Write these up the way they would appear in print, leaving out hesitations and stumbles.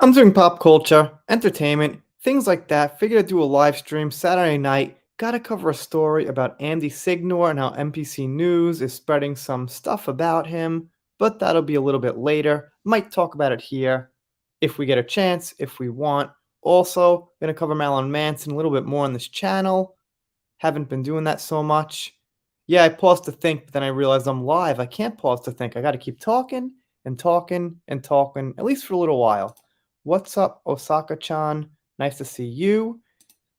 I'm doing pop culture, entertainment, things like that. Figured I'd do a live stream Saturday night. Gotta cover a story about Andy Signor and how NPC News is spreading some stuff about him, but that'll be a little bit later. Might talk about it here if we get a chance, if we want. Also, gonna cover Marilyn Manson a little bit more on this channel. Haven't been doing that so much. Yeah, I paused to think, but then I realized I'm live. I can't pause to think. I got to keep talking and talking and talking, at least for a little while. What's up, Osaka-chan? Nice to see you.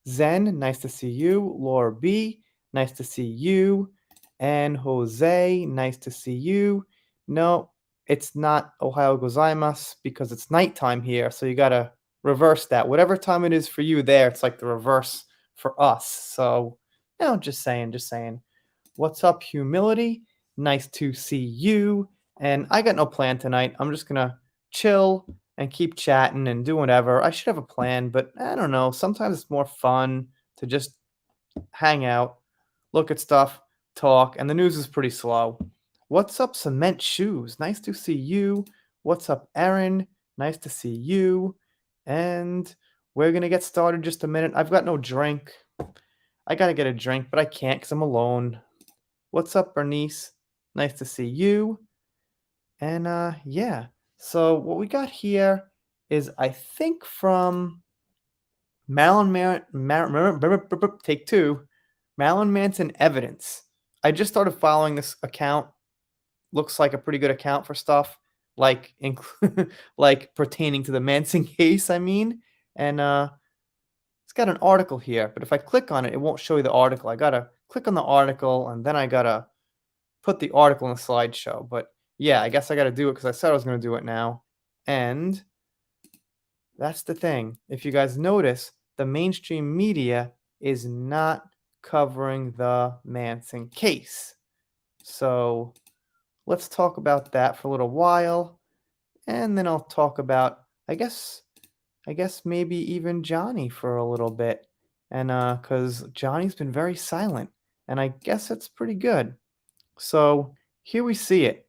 Zen, nice to see you. Laura B, nice to see you. And Jose, nice to see you. No, it's not Ohio gozaimasu because it's nighttime here, so you gotta reverse that. Whatever time it is for you there, it's like the reverse for us. So, just saying, just saying. What's up, humility? Nice to see you. And I got no plan tonight. I'm just gonna chill and keep chatting and do whatever. I should have a plan, but I don't know. Sometimes it's more fun to just hang out, look at stuff, talk, and the news is pretty slow. What's up, Cement Shoes? Nice to see you. What's up, Aaron? Nice to see you. And we're gonna get started just a minute. I've got no drink. I gotta get a drink, but I can't because I'm alone. What's up, Bernice? Nice to see you. And yeah. So what we got here is I think from take two, Marilyn Manson evidence. I just started following this account. Looks like a pretty good account for stuff like like pertaining to the Manson case. I mean, and it's got an article here, but if I click on it, it won't show you the article. I gotta click on the article, and then I gotta put the article in the slideshow. But yeah, I guess I gotta do it because I said I was gonna do it now, and that's the thing. If you guys notice, the mainstream media is not covering the Manson case. So let's talk about that for a little while, and then I'll talk about I guess maybe even Johnny for a little bit. And cuz Johnny's been very silent, and I guess that's pretty good. So, here we see it.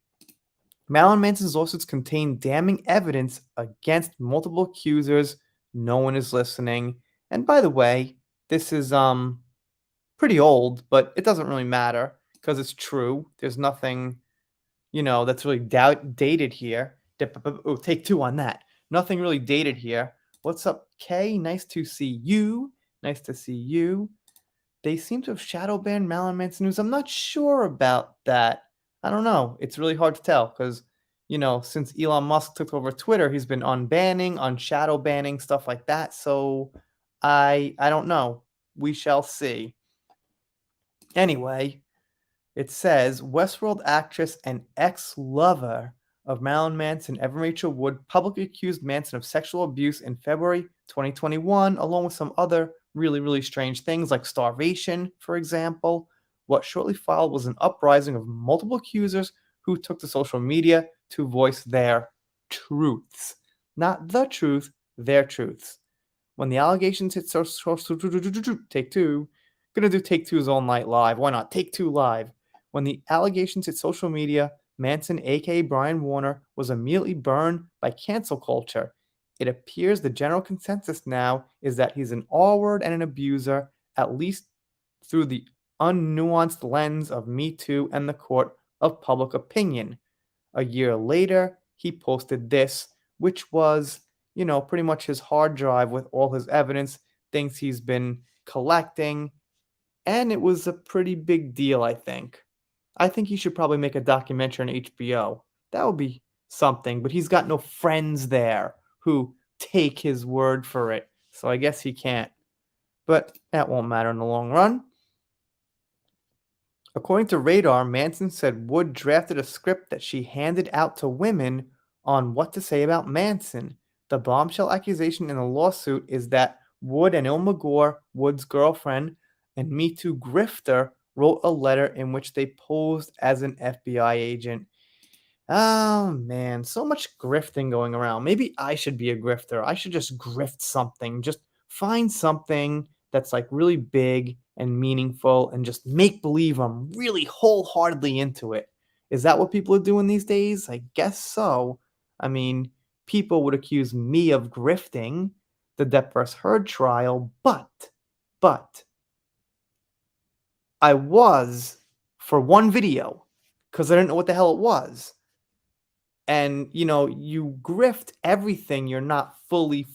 Marilyn Manson's lawsuits contain damning evidence against multiple accusers. No one is listening. And by the way, this is pretty old, but it doesn't really matter because it's true. There's nothing, that's really dated here. Oh, take two on that. Nothing really dated here. What's up, Kay? Nice to see you. Nice to see you. They seem to have shadow banned Marilyn Manson news. I'm not sure about that. I don't know. It's really hard to tell because, since Elon Musk took over Twitter, he's been unbanning, shadow banning, stuff like that. So I don't know. We shall see. Anyway, it says Westworld actress and ex-lover of Marilyn Manson, Evan Rachel Wood, publicly accused Manson of sexual abuse in February 2021, along with some other really, really strange things like starvation, for example. What shortly followed was an uprising of multiple accusers who took to social media to voice their truths. Not the truth, their truths. When the allegations hit take two, gonna do take two's all night live. Why not? Take two live. When the allegations hit social media, Manson, aka Brian Warner, was immediately burned by cancel culture. It appears the general consensus now is that he's an R word and an abuser, at least through the unnuanced lens of Me Too and the court of public opinion. A year later, he posted this, which was, pretty much his hard drive with all his evidence, things he's been collecting, and it was a pretty big deal, I think. I think he should probably make a documentary on HBO. That would be something, but he's got no friends there who take his word for it, so I guess he can't. But that won't matter in the long run. According to Radar, Manson said Wood drafted a script that she handed out to women on what to say about Manson. The bombshell accusation in the lawsuit is that Wood and Ilma Gore, Wood's girlfriend and Me Too grifter, wrote a letter in which they posed as an FBI agent. Oh man, so much grifting going around. Maybe I should be a grifter. I should just grift something. Just find something that's like really big and meaningful and just make believe I'm really wholeheartedly into it. Is that what people are doing these days? I guess so. I mean, people would accuse me of grifting the Depp vs. Heard trial, but I was for one video because I didn't know what the hell it was. And you grift everything you're not fully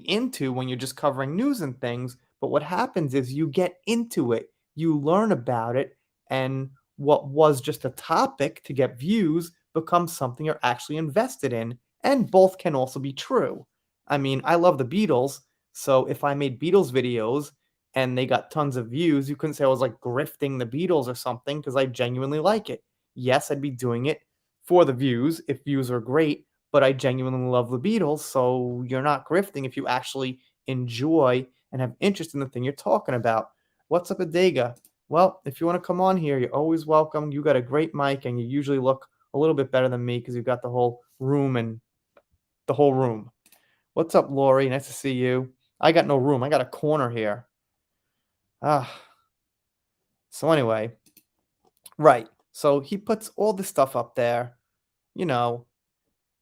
into when you're just covering news and things. But what happens is you get into it, you learn about it, and what was just a topic to get views becomes something you're actually invested in. And both can also be true. I mean, I love the Beatles, so if I made Beatles videos and they got tons of views, you couldn't say I was like grifting the Beatles or something because I genuinely like it. Yes, I'd be doing it for the views if views are great, but I genuinely love the Beatles, so you're not grifting if you actually enjoy and have interest in the thing you're talking about. What's up, Adega? Well, if you want to come on here, you're always welcome. You got a great mic, and you usually look a little bit better than me because you've got the whole room and the whole room. What's up, Lori? Nice to see you. I got no room. I got a corner here. Ah. So anyway, right. So he puts all this stuff up there, you know,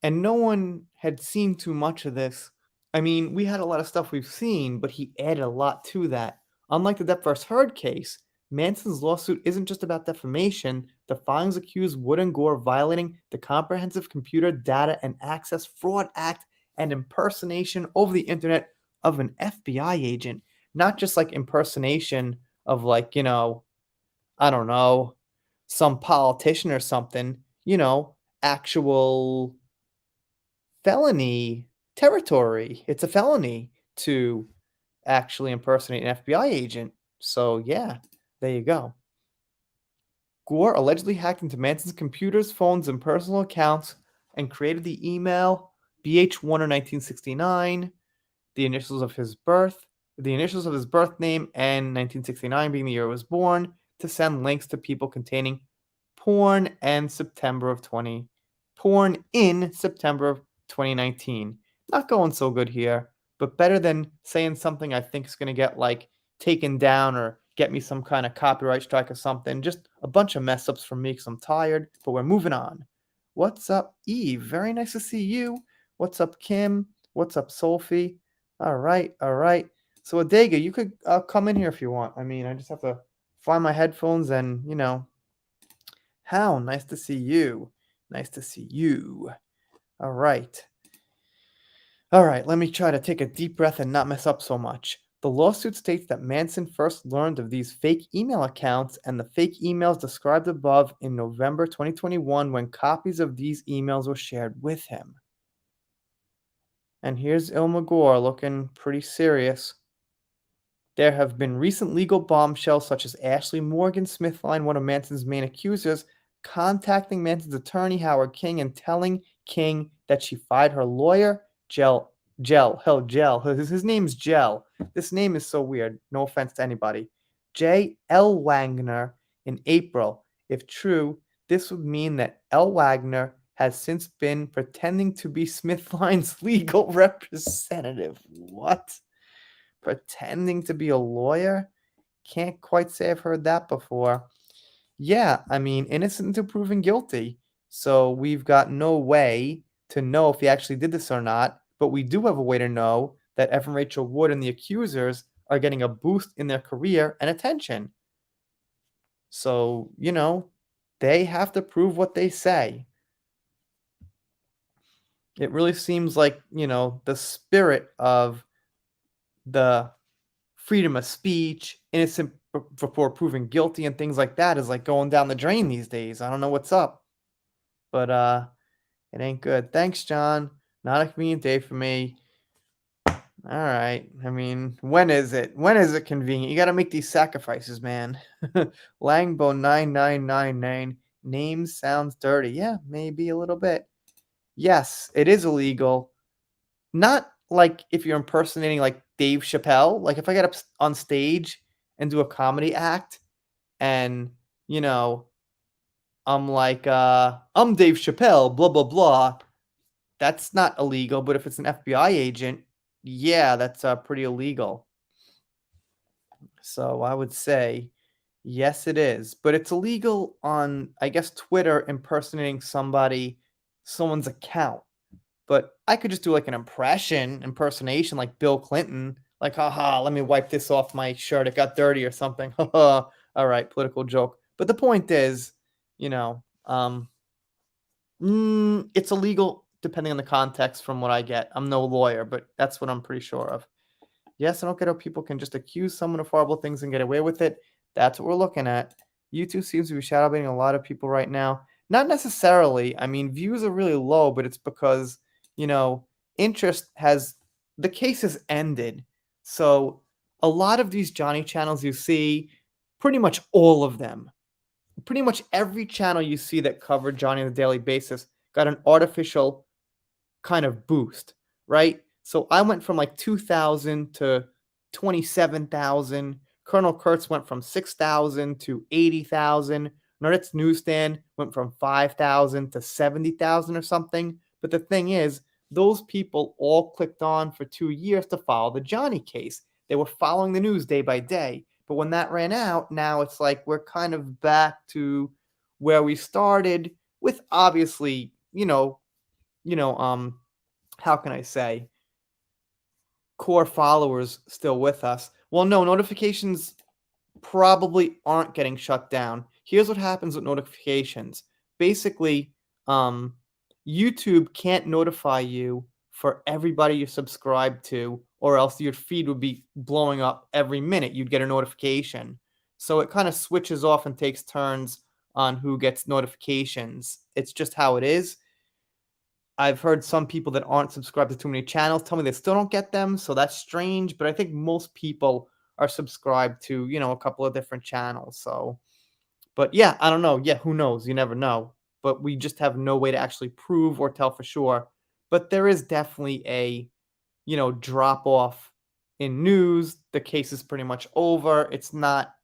and no one had seen too much of this. I mean, we had a lot of stuff we've seen, but he added a lot to that. Unlike the Depp vs. Heard case, Manson's lawsuit isn't just about defamation. The filings accuse Wood and Gore violating the Comprehensive Computer Data and Access Fraud Act and impersonation over the internet of an FBI agent. Not just like impersonation of like, I don't know, some politician or something, actual felony territory. It's a felony to actually impersonate an FBI agent. So, yeah, there you go. Gore allegedly hacked into Manson's computers, phones, and personal accounts and created the email BH1 in 1969, the initials of his birth name, and 1969 being the year he was born, to send links to people containing porn porn in September of 2019. Not going so good here, but better than saying something I think is going to get like taken down or get me some kind of copyright strike or something. Just a bunch of mess ups from me because I'm tired, but we're moving on. What's up, Eve? Very nice to see you. What's up, Kim? What's up, Sophie? All right, all right. So, Adega, you could come in here if you want. I mean, I just have to find my headphones and, how nice to see you. Nice to see you. All right. All right, let me try to take a deep breath and not mess up so much. The lawsuit states that Manson first learned of these fake email accounts and the fake emails described above in November 2021 when copies of these emails were shared with him. And here's Ilma Gore looking pretty serious. There have been recent legal bombshells such as Ashley Morgan Smithline, one of Manson's main accusers, contacting Manson's attorney Howard King and telling King that she fired her lawyer, Gel. His name's Gel. This name is so weird. No offense to anybody. J. L. Wagner in April. If true, this would mean that L. Wagner has since been pretending to be Smithline's legal representative. What? Pretending to be a lawyer? Can't quite say I've heard that before. Yeah, I mean, innocent until proven guilty. So we've got no way to know if he actually did this or not, but we do have a way to know that Evan Rachel Wood and the accusers are getting a boost in their career and attention. So, they have to prove what they say. It really seems like, the spirit of the freedom of speech, innocent before proven guilty, and things like that is like going down the drain these days. I don't know what's up, but it ain't good. Thanks, John. Not a convenient day for me. All right. I mean, when is it? When is it convenient? You got to make these sacrifices, man. Langbo 9999. Name sounds dirty. Yeah, maybe a little bit. Yes, it is illegal. Not like if you're impersonating like Dave Chappelle. Like if I get up on stage and do a comedy act and, I'm like, I'm Dave Chappelle, blah, blah, blah. That's not illegal. But if it's an FBI agent, yeah, that's pretty illegal. So I would say, yes, it is. But it's illegal on, I guess, Twitter impersonating someone's account. But I could just do like an impersonation like Bill Clinton, like, haha, let me wipe this off my shirt. It got dirty or something. Haha. All right, political joke. But the point is, you know, it's illegal depending on the context from what I get. I'm no lawyer, but that's what I'm pretty sure of. Yes, I don't get how people can just accuse someone of horrible things and get away with it. That's what we're looking at. YouTube seems to be shadowbanning a lot of people right now. Not necessarily. I mean, views are really low, but it's because, you know, interest has the case has ended. So a lot of these Johnny channels you see, pretty much all of them, pretty much every channel you see that covered Johnny on a daily basis got an artificial kind of boost, right? So I went from like 2,000 to 27,000. Colonel Kurtz went from 6,000 to 80,000. Nerdet's Newsstand went from 5,000 to 70,000 or something. But the thing is, those people all clicked on for 2 years to follow the Johnny case. They were following the news day by day. But when that ran out, now it's like we're kind of back to where we started with obviously, how can I say, core followers still with us. Well, no, notifications probably aren't getting shut down. Here's what happens with notifications. Basically, YouTube can't notify you for everybody you subscribe to, or else your feed would be blowing up every minute. You'd get a notification. So it kind of switches off and takes turns on who gets notifications. It's just how it is. I've heard some people that aren't subscribed to too many channels tell me they still don't get them, so that's strange, but I think most people are subscribed to, a couple of different channels, so but yeah, I don't know. Yeah, who knows? You never know. But we just have no way to actually prove or tell for sure. But there is definitely a, drop off in news. The case is pretty much over. It's not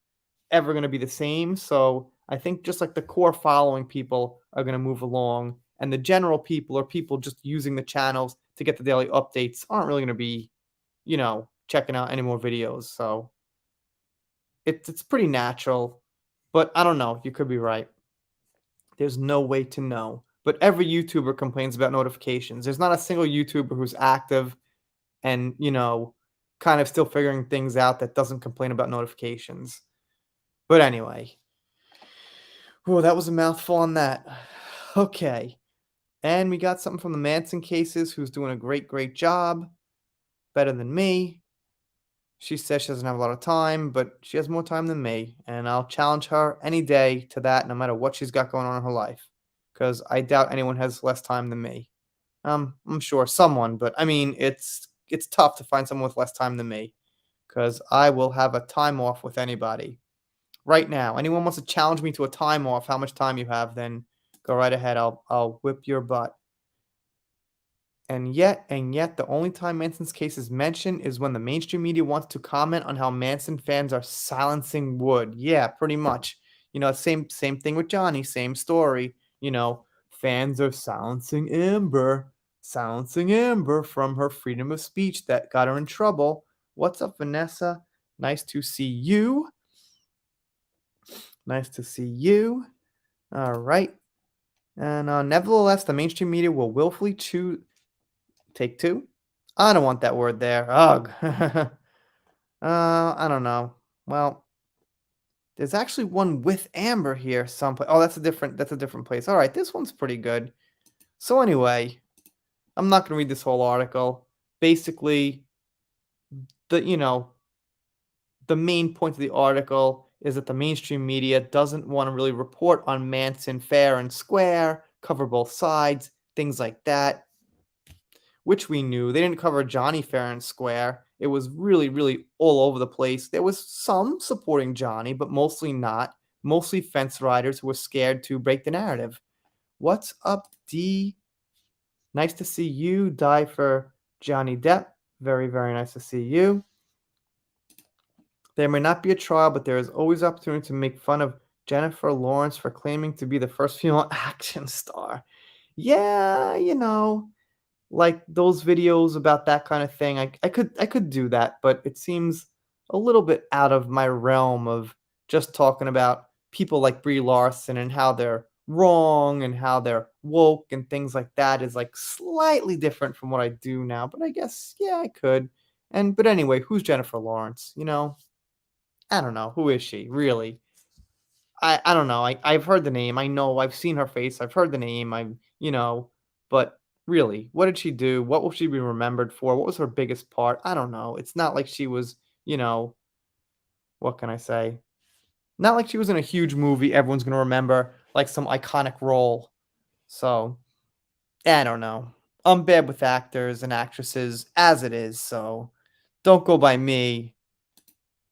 ever going to be the same. So I think just like the core following people are going to move along, and the general people or people just using the channels to get the daily updates aren't really going to be, checking out any more videos. So it's pretty natural, but I don't know. You could be right. There's no way to know. But every YouTuber complains about notifications. There's not a single YouTuber who's active and, kind of still figuring things out that doesn't complain about notifications. But anyway, oh, that was a mouthful on that. Okay. And we got something from the Manson cases, who's doing a great, great job. Better than me. She says she doesn't have a lot of time, but she has more time than me. And I'll challenge her any day to that, no matter what she's got going on in her life. Because I doubt anyone has less time than me. I'm sure someone, but I mean, it's tough to find someone with less time than me. Because I will have a time off with anybody. Right now, anyone wants to challenge me to a time off, how much time you have, then go right ahead. I'll whip your butt. And yet, the only time Manson's case is mentioned is when the mainstream media wants to comment on how Manson fans are silencing Wood. Yeah, pretty much. Same thing with Johnny, same story. Fans are silencing Amber from her freedom of speech that got her in trouble. What's up, Vanessa? Nice to see you. Nice to see you. All right. And nevertheless, the mainstream media will willfully choose. Take two? I don't want that word there. Ugh. I don't know. Well, there's actually one with Amber here someplace. Oh, that's a different place. All right, this one's pretty good. So anyway, I'm not going to read this whole article. Basically, the main point of the article is that the mainstream media doesn't want to really report on Manson fair and square, cover both sides, things like that, which we knew. They didn't cover Johnny fair and square. It was really, really all over the place. There was some supporting Johnny, but mostly not. Mostly fence riders who were scared to break the narrative. What's up, D? Nice to see you. Die for Johnny Depp. Very, very nice to see you. There may not be a trial, but there is always opportunity to make fun of Jennifer Lawrence for claiming to be the first female action star. Yeah, like those videos about that kind of thing. I could do that, but it seems a little bit out of my realm of just talking about people like Brie Larson and how they're wrong and how they're woke and things like that is like slightly different from what I do now. But I guess yeah, I could. And but anyway, who's Jennifer Lawrence? I don't know. Who is she really? I don't know. I've heard the name. I know I've seen her face. I've heard the name. But really, what did she do? What will she be remembered for? What was her biggest part? I don't know. It's not like she was, what can I say? Not like she was in a huge movie everyone's gonna remember, like some iconic role. So I don't know. I'm bad with actors and actresses as it is, so don't go by me.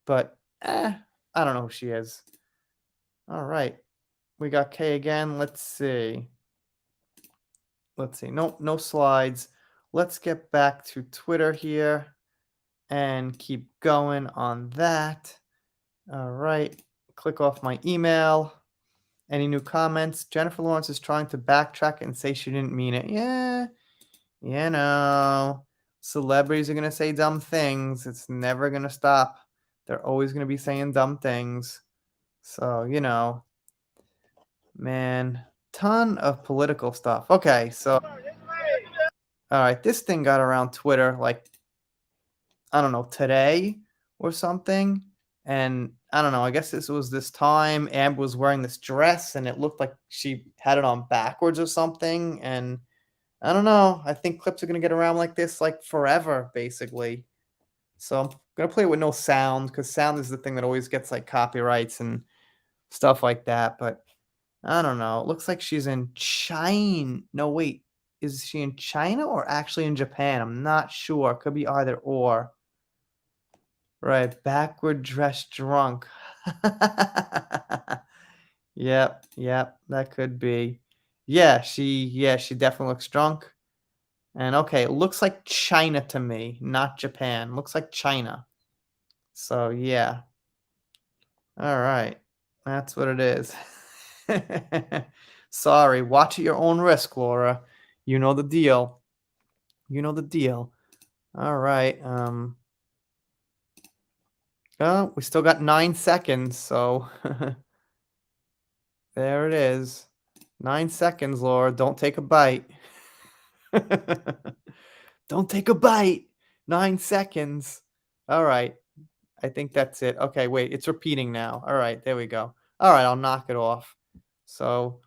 But I don't know who she is. All right. We got K again. Let's see. Let's see. No, no slides. Let's get back to Twitter here and keep going on that. All right. Click off my email. Any new comments? Jennifer Lawrence is trying to backtrack and say she didn't mean it. Yeah, you know, celebrities are going to say dumb things. It's never going to stop. They're always going to be saying dumb things. So, man, ton of political stuff. Okay, so all right, this thing got around Twitter like I don't know, today or something. And I don't know, I guess this was this time Amber was wearing this dress and it looked like she had it on backwards or something. And I don't know. I think clips are gonna get around like this like forever, basically. So I'm gonna play it with no sound because sound is the thing that always gets like copyrights and stuff like that. But I don't know. It looks like she's in China. No, wait. Is she in China or actually in Japan? I'm not sure. Could be either or. Right, backward dressed drunk. Yep, yep, that could be. Yeah, she definitely looks drunk. And okay, it looks like China to me, not Japan. Looks like China. So yeah. All right. That's what it is. Sorry, watch at your own risk, Laura. You know the deal. You know the deal. All right. Oh, we still got 9 seconds, so there it is. 9 seconds, Laura. Don't take a bite. Don't take a bite. 9 seconds. All right. I think that's it. Okay, wait. It's repeating now. All right. There we go. All right. I'll knock it off. So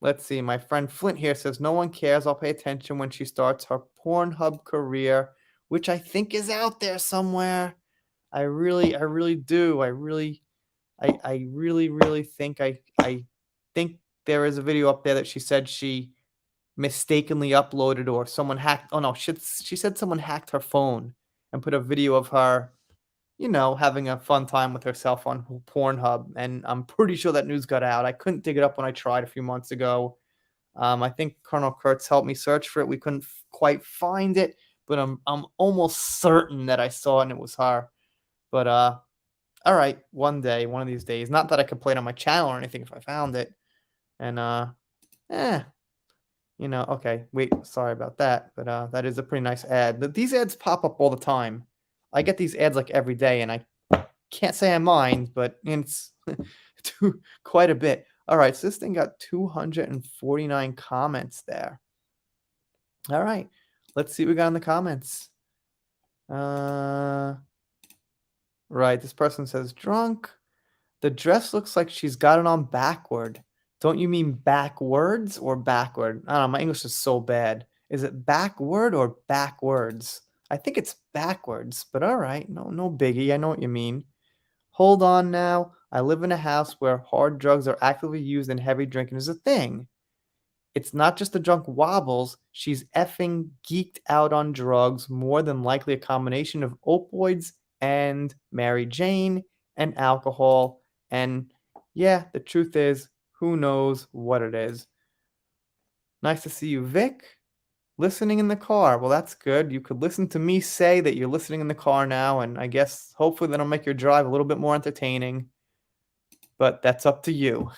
let's see. My friend Flint here says, no one cares. I'll pay attention when she starts her Pornhub career, which I think is out there somewhere. I really do. I really think I think there is a video up there that she said she mistakenly uploaded or someone hacked. Oh no, she said someone hacked her phone and put a video of her, having a fun time with herself on Pornhub. And I'm pretty sure that news got out. I couldn't dig it up when I tried a few months ago. I think Colonel Kurtz helped me search for it. We couldn't quite find it, but I'm almost certain that I saw it and it was her. But all right, one day, one of these days. Not that I could play it on my channel or anything if I found it. And eh, okay. Wait, sorry about that, but that is a pretty nice ad. These ads pop up all the time. I get these ads like every day, and I can't say I mind, but it's quite a bit. All right, so this thing got 249 comments there. All right, let's see what we got in the comments. Right, this person says drunk. The dress looks like she's got it on backward. Don't you mean backwards or backward? I don't know. My English is so bad. Is it backward or backwards? I think it's backwards, but all right. No, no biggie. I know what you mean. Hold on now. I live in a house where hard drugs are actively used and heavy drinking is a thing. It's not just the drunk wobbles. She's effing geeked out on drugs, more than likely a combination of opioids and Mary Jane and alcohol. And yeah, the truth is, who knows what it is. Nice to see you, Vic. Listening in the car. Well, that's good. You could listen to me say that you're listening in the car now, and I guess hopefully that'll make your drive a little bit more entertaining. But that's up to you.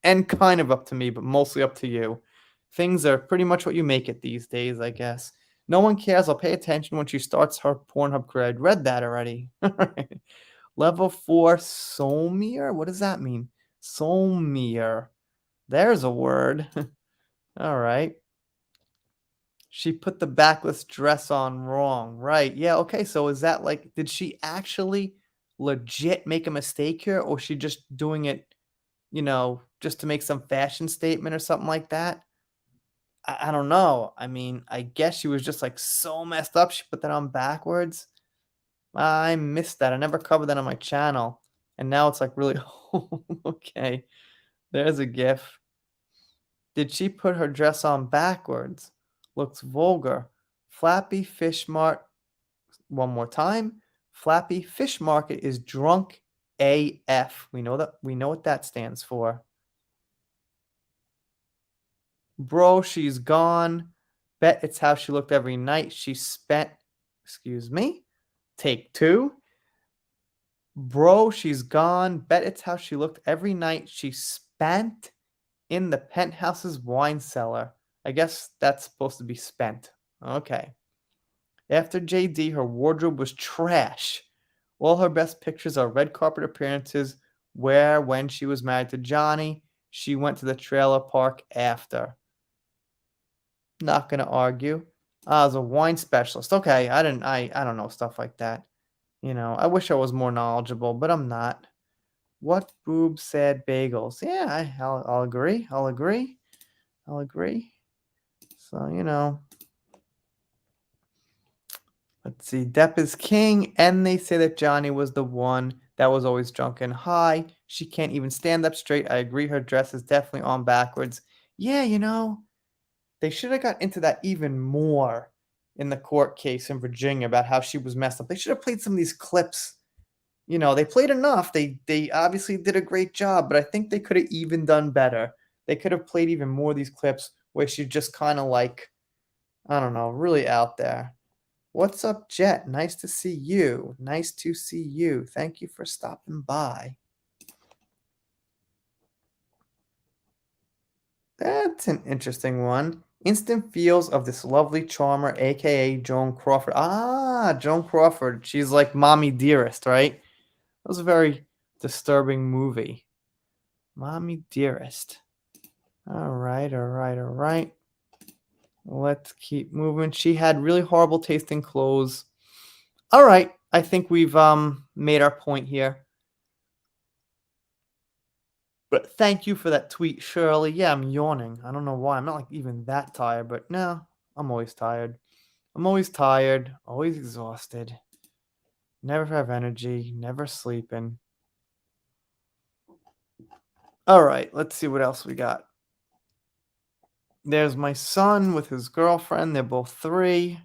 And kind of up to me, but mostly up to you. Things are pretty much what you make it these days, I guess. No one cares. I'll pay attention when she starts her Pornhub career. I'd read that already. Level 4 Somier? What does that mean? Somier. There's a word. All right. She put the backless dress on wrong. Right. Yeah. Okay. So is that like, did she actually legit make a mistake here, or she just doing it, just to make some fashion statement or something like that? I don't know. I mean, I guess she was just like so messed up. She put that on backwards. I missed that. I never covered that on my channel. And now it's like really, okay. There's a GIF. Did she put her dress on backwards? Looks vulgar. Flappy Fish Mart. One more time. Flappy Fish Market is drunk AF. We know that. We know what that stands for. Bro, she's gone. Bet it's how she looked every night she spent. Excuse me. Take two. Bro, she's gone. Bet it's how she looked every night she spent in the penthouse's wine cellar. I guess that's supposed to be spent. Okay. After JD, her wardrobe was trash. All her best pictures are red carpet appearances where, when she was married to Johnny, she went to the trailer park after. Not gonna argue. I was a wine specialist. Okay, I don't know stuff like that. I wish I was more knowledgeable, but I'm not. What boob said bagels? Yeah, I'll agree. I'll agree. I'll agree. So, let's see. Depp is king, and they say that Johnny was the one that was always drunk and high. She can't even stand up straight. I agree. Her dress is definitely on backwards. Yeah, they should have got into that even more in the court case in Virginia about how she was messed up. They should have played some of these clips. They played enough. They obviously did a great job, but I think they could have even done better. They could have played even more of these clips where she's just kind of like, I don't know, really out there. What's up, Jet? Nice to see you. Nice to see you. Thank you for stopping by. That's an interesting one. Instant feels of this lovely charmer, aka Joan Crawford. Ah, Joan Crawford. She's like Mommy Dearest, right? That was a very disturbing movie. Mommy Dearest. All right, all right, all right. Let's keep moving. She had really horrible tasting clothes. All right, I think we've made our point here. But thank you for that tweet, Shirley. Yeah, I'm yawning. I don't know why. I'm not like even that tired, but no, I'm always tired. I'm always tired, always exhausted. Never have energy, never sleeping. All right, let's see what else we got. There's my son with his girlfriend. They're both 3.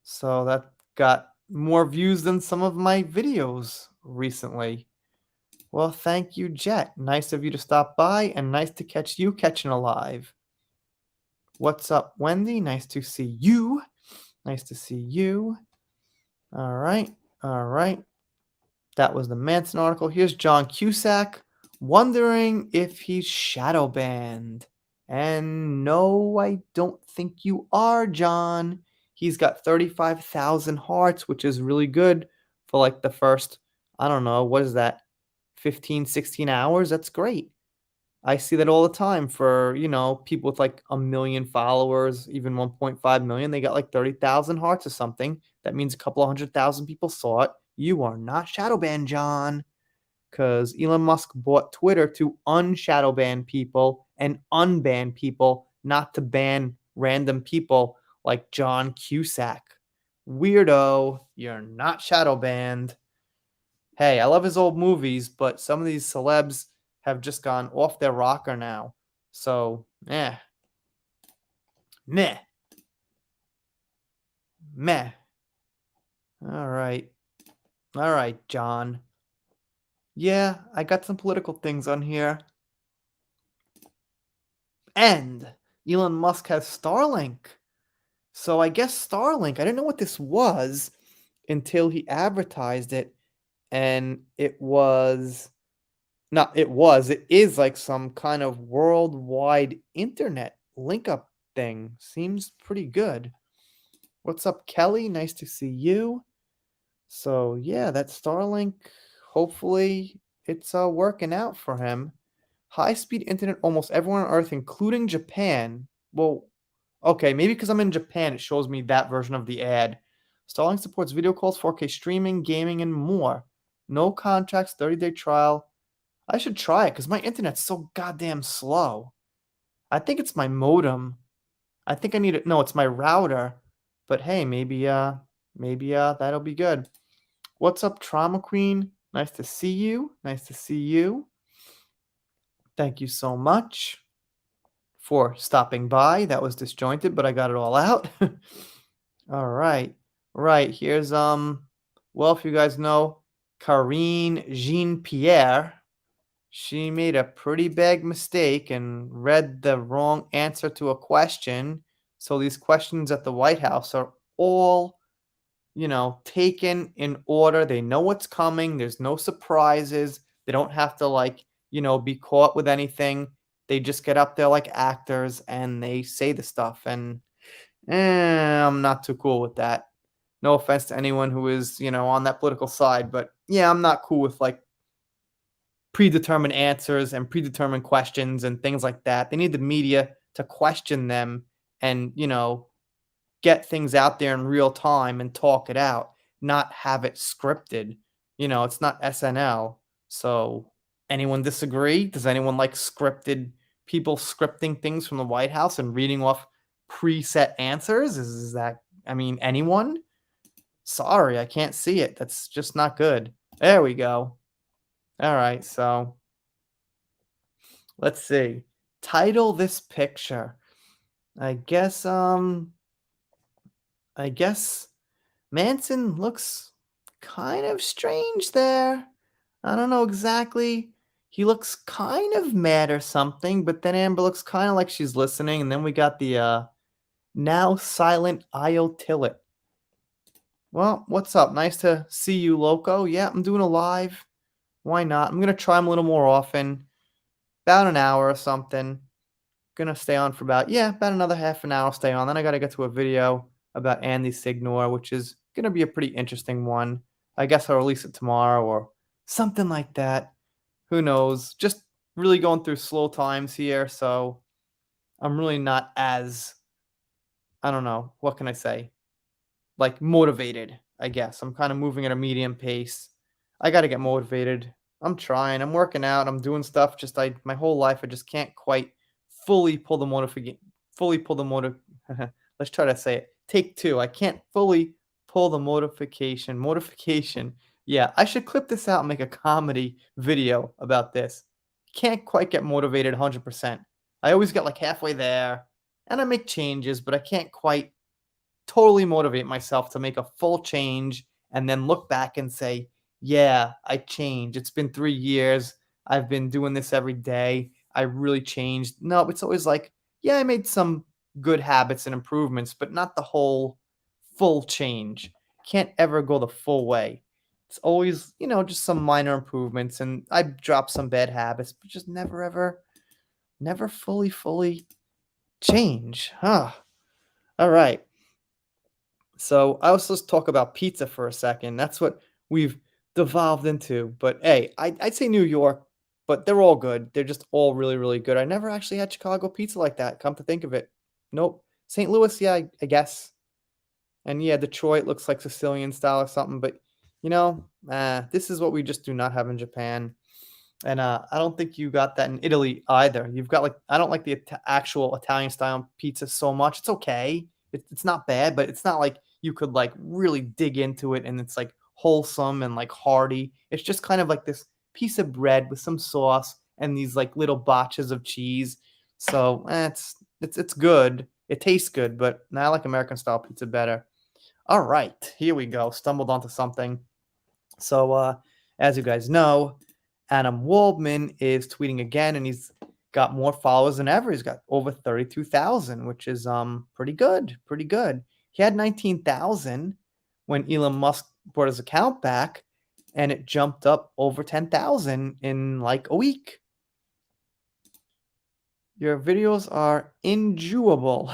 So that got more views than some of my videos recently. Well, thank you, Jet. Nice of you to stop by and nice to catch you catching alive. What's up, Wendy? Nice to see you. Nice to see you. All right. All right. That was the Manson article. Here's John Cusack wondering if he's shadow banned. And no, I don't think you are, John. He's got 35,000 hearts, which is really good for like the first, I don't know, what is that? 15, 16 hours? That's great. I see that all the time for, people with like a million followers, even 1.5 million. They got like 30,000 hearts or something. That means a couple of 100,000 people saw it. You are not shadow banned, John, because Elon Musk bought Twitter to unshadow ban people and unban people, not to ban random people like John Cusack. Weirdo, you're not shadow banned. Hey, I love his old movies, but some of these celebs have just gone off their rocker now. So, meh, meh. All right. All right, John. Yeah, I got some political things on here. And Elon Musk has Starlink. So I guess Starlink, I didn't know what this was until he advertised it. And it is like some kind of worldwide internet link up thing. Seems pretty good. What's up, Kelly? Nice to see you. So yeah, that Starlink, hopefully it's working out for him. High-speed internet almost everywhere on Earth, including Japan. Well, okay, maybe because I'm in Japan, it shows me that version of the ad. Starlink supports video calls, 4K streaming, gaming, and more. No contracts, 30-day trial. I should try it because my internet's so goddamn slow. I think it's my modem. I think I need it. No, it's my router. But hey, maybe that'll be good. What's up, Trauma Queen? Nice to see you. Nice to see you. Thank you so much for stopping by. That was disjointed, but I got it all out. All right. Right. Here's well, if you guys know Karine Jean Pierre, she made a pretty big mistake and read the wrong answer to a question. So these questions at the White House are all, taken in order. They know what's coming. There's no surprises. They don't have to be caught with anything. They just get up there like actors and they say the stuff. And I'm not too cool with that. No offense to anyone who is, on that political side, but yeah, I'm not cool with predetermined answers and predetermined questions and things like that. They need the media to question them and, get things out there in real time and talk it out, not have it scripted. It's not SNL. So, anyone disagree? Does anyone like scripted people scripting things from the White House and reading off preset answers? Is that, anyone? Sorry, I can't see it. That's just not good. There we go. All right, so let's see. Title this picture. I guess I guess Manson looks kind of strange there. I don't know exactly. He looks kind of mad or something, but then Amber looks kind of like she's listening, and then we got the now silent Io Tillet. Well, what's up? Nice to see you, Loco. Yeah, I'm doing a live. Why not? I'm gonna try them a little more often, about an hour or something. Gonna stay on for about another half an hour. Stay on. Then I gotta get to a video about Andy Signor, which is gonna be a pretty interesting one. I guess I'll release it tomorrow or something like that. Who knows? Just really going through slow times here, so I'm really not as, I don't know, what can I say? Motivated, I guess. I'm kind of moving at a medium pace. I got to get motivated. I'm trying. I'm working out. I'm doing stuff. Just my whole life I just can't quite fully pull the motivation. Fully pull the motive. Let's try to say it. Take two. I can't fully pull the motivation. Motivation. Yeah, I should clip this out and make a comedy video about this. Can't quite get motivated 100%. I always get halfway there and I make changes, but I can't quite totally motivate myself to make a full change and then look back and say, yeah, I changed. It's been 3 years. I've been doing this every day. I really changed. No, it's always yeah, I made some good habits and improvements, but not the whole full change. Can't ever go the full way. It's always, just some minor improvements. And I dropped some bad habits, but just never, ever, never fully change. Huh. All right. So I was just talk about pizza for a second. That's what we've devolved into. But hey, I'd say New York, but they're all good. They're just all really, really good. I never actually had Chicago pizza like that. Come to think of it, nope. St. Louis, yeah, I guess. And yeah, Detroit looks like Sicilian style or something. But this is what we just do not have in Japan. And I don't think you got that in Italy either. You've got I don't like the actual Italian style pizza so much. It's okay. It's not bad, but it's not like you could really dig into it and it's wholesome and hearty. It's just kind of like this piece of bread with some sauce and these little batches of cheese. So it's good. It tastes good, but I like American style pizza better. All right, here we go. Stumbled onto something. So as you guys know, Adam Waldman is tweeting again, and he's got more followers than ever. He's got over 32,000, which is pretty good, pretty good. He had 19,000 when Elon Musk brought his account back, and it jumped up over 10,000 in a week. Your videos are enjoyable.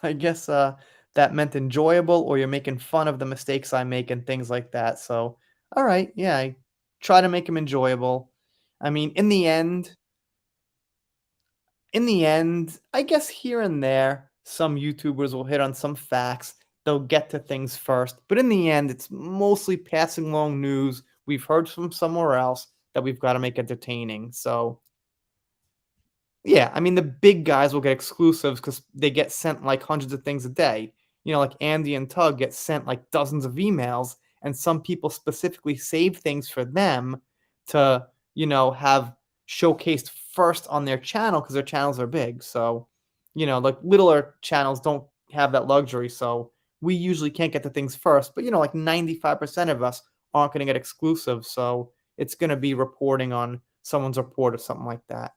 I guess that meant enjoyable, or you're making fun of the mistakes I make and things like that. So, all right, yeah, I try to make them enjoyable. In the end, In the end, I guess here and there, some YouTubers will hit on some facts. They'll get to things first, but in the end, it's mostly passing along news we've heard from somewhere else that we've got to make entertaining. So, yeah, I mean, the big guys will get exclusives because they get sent like hundreds of things a day. Like Andy and Tug get sent like dozens of emails, and some people specifically save things for them to, have showcased first on their channel because their channels are big. So, like littler channels don't have that luxury. So we usually can't get the things first, but like 95% of us aren't going to get exclusive. So it's going to be reporting on someone's report or something like that.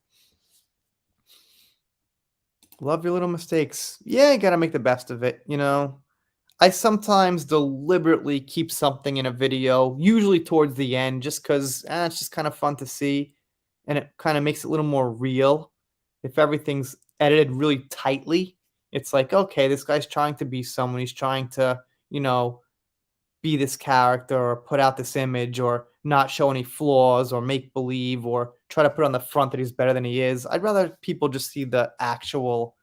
Love your little mistakes. Yeah, you gotta make the best of it. I sometimes deliberately keep something in a video, usually towards the end, just because it's just kind of fun to see, and it kind of makes it a little more real. If everything's edited really tightly, it's like, okay, this guy's trying to be someone. He's trying to, you know, be this character or put out this image or not show any flaws or make believe or try to put on the front that he's better than he is. I'd rather people just see the actual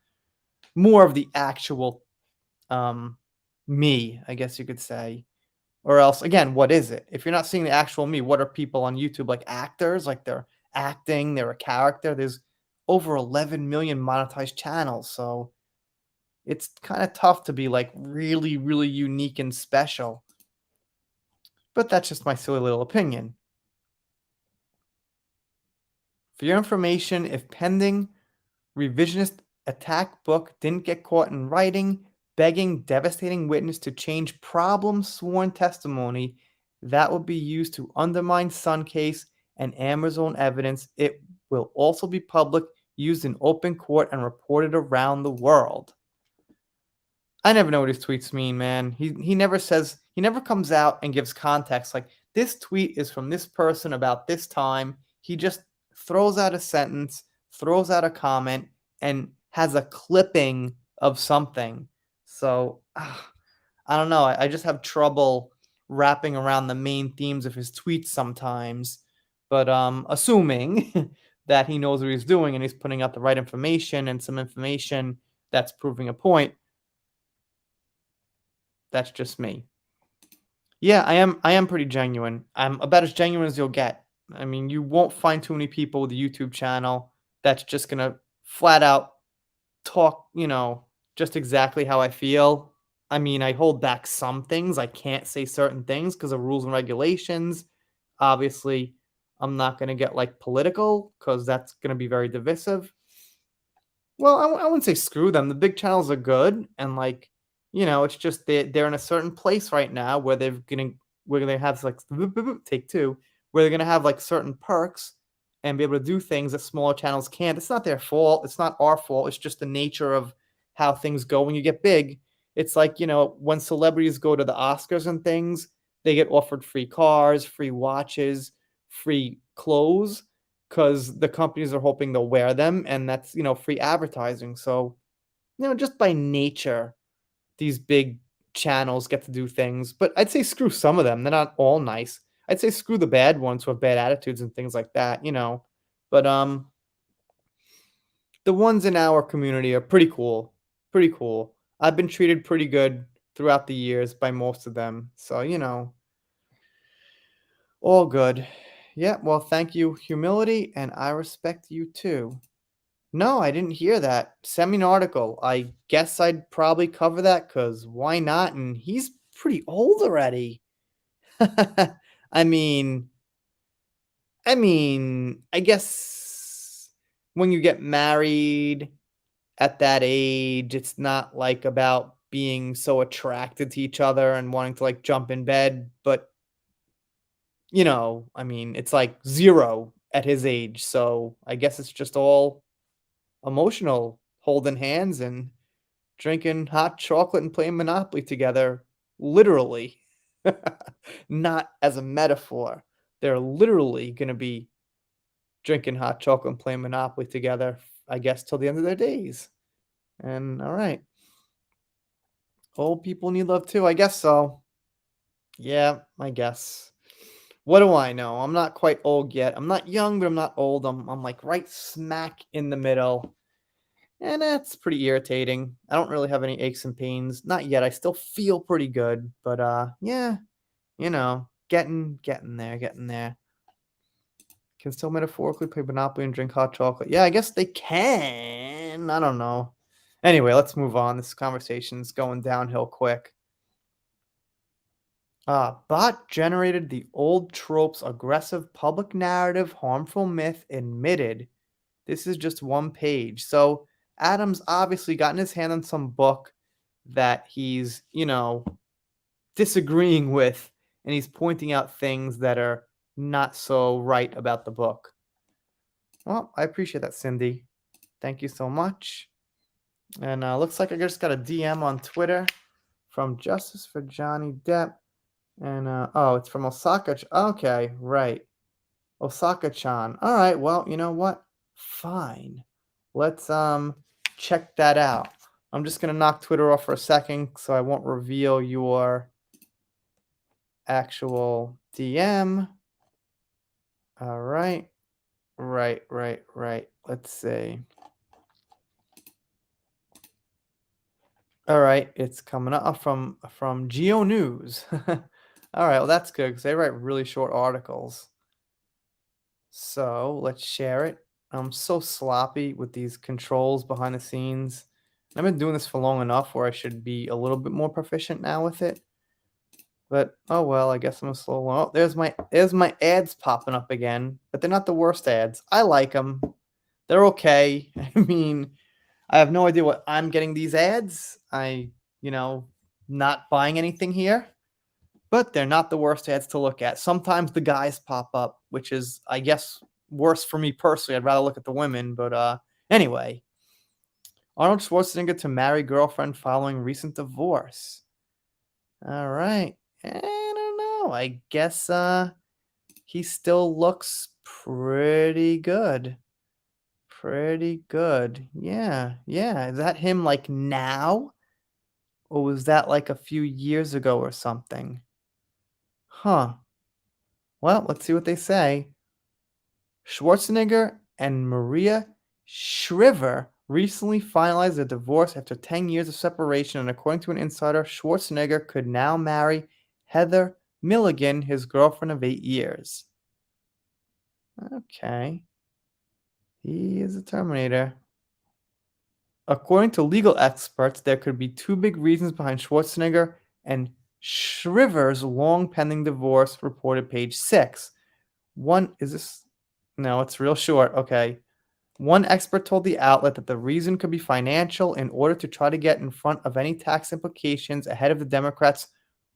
more of the actual, um, me, I guess you could say. Or else, again, what is it? If you're not seeing the actual me, what are people on YouTube like actors? Like they're acting, they're a character. There's over 11 million monetized channels, so it's kind of tough to be like really, really unique and special. But that's just my silly little opinion. For your information, if pending revisionist attack book didn't get caught in writing, begging devastating witness to change problem sworn testimony that would be used to undermine Sun case and Amazon evidence. It will also be public, used in open court, and reported around the world. I never know what his tweets mean, man. He never says he never comes out and gives context like this tweet is from this person about this time. He just throws out a sentence, throws out a comment, and has a clipping of something. So I don't know. I just have trouble wrapping around the main themes of his tweets sometimes. But assuming that he knows what he's doing and he's putting out the right information and some information that's proving a point, that's just me. Yeah, I am pretty genuine. I'm about as genuine as you'll get. I mean, you won't find too many people with a YouTube channel that's just gonna flat out talk, just exactly how I feel. I mean, I hold back some things. I can't say certain things because of rules and regulations. Obviously, I'm not gonna get like political because that's gonna be very divisive. Well, I wouldn't say screw them. The big channels are good, and like, it's just they're in a certain place right now where they have like take two, where they're gonna have like certain perks and be able to do things that smaller channels can't. It's not their fault. It's not our fault. It's just the nature of how things go when you get big. It's like when celebrities go to the Oscars and things, they get offered free cars, free watches, free clothes because the companies are hoping they'll wear them, and that's free advertising. So just by nature, these big channels get to do things, but I'd say screw some of them. They're not all nice. I'd say screw the bad ones who have bad attitudes and things like that. But the ones in our community are pretty cool. Pretty cool. I've been treated pretty good throughout the years by most of them. So, all good. Yeah, well, thank you, humility, and I respect you too. No, I didn't hear that. Send me an article. I guess I'd probably cover that because why not? And he's pretty old already. I mean, I guess when you get married at that age, it's not like about being so attracted to each other and wanting to like jump in bed, but it's like zero at his age. So I guess it's just all emotional, holding hands and drinking hot chocolate and playing Monopoly together, literally, not as a metaphor. They're literally going to be drinking hot chocolate and playing Monopoly together, I guess, till the end of their days. And all right, old people need love too. I guess so. Yeah, I guess. What do I know? I'm not quite old yet. I'm not young, but I'm not old. I'm like right smack in the middle. and that's pretty irritating. I don't really have any aches and pains. Not yet. I still feel pretty good, but yeah, getting there, getting there. Can still metaphorically play Monopoly and drink hot chocolate. Yeah, I guess they can. I don't know. Anyway, let's move on. This conversation's going downhill quick. Bot generated the old tropes aggressive public narrative, harmful myth admitted. This is just one page. So Adam's obviously gotten his hand on some book that he's, disagreeing with, and he's pointing out things that are not so right about the book. Well, I appreciate that, Cindy. Thank you so much. And looks like I just got a DM on Twitter from Justice for Johnny Depp. And oh, it's from Osaka. Okay, right. Osaka-chan. All right. Well, you know what? Fine. Let's check that out. I'm just gonna knock Twitter off for a second so I won't reveal your actual DM. All right. Right. Let's see. All right, it's coming up from Geo News. All right, well that's good because they write really short articles. So let's share it. I'm so sloppy with these controls behind the scenes. I've been doing this for long enough where I should be a little bit more proficient now with it. But oh well, I guess I'm a slow one. Oh, there's my ads popping up again, but they're not the worst ads. I like them. They're okay. I mean, I have no idea what I'm getting these ads. You know, not buying anything here, but they're not the worst ads to look at. Sometimes the guys pop up, which is, I guess, worse for me personally. I'd rather look at the women, but anyway. Arnold Schwarzenegger to marry girlfriend following recent divorce. All right. I don't know. I guess he still looks pretty good. Pretty good. Yeah. Is that him like now? Or was that like a few years ago or something? Huh. Well, let's see what they say. Schwarzenegger and Maria Shriver recently finalized their divorce after 10 years of separation, and according to an insider, Schwarzenegger could now marry Heather Milligan, his girlfriend of 8 years. Okay. He is a Terminator. According to legal experts, there could be two big reasons behind Schwarzenegger and Shriver's long pending divorce, reported page 6. One is this. No, it's real short. Okay. One expert told the outlet that the reason could be financial in order to try to get in front of any tax implications ahead of the Democrats'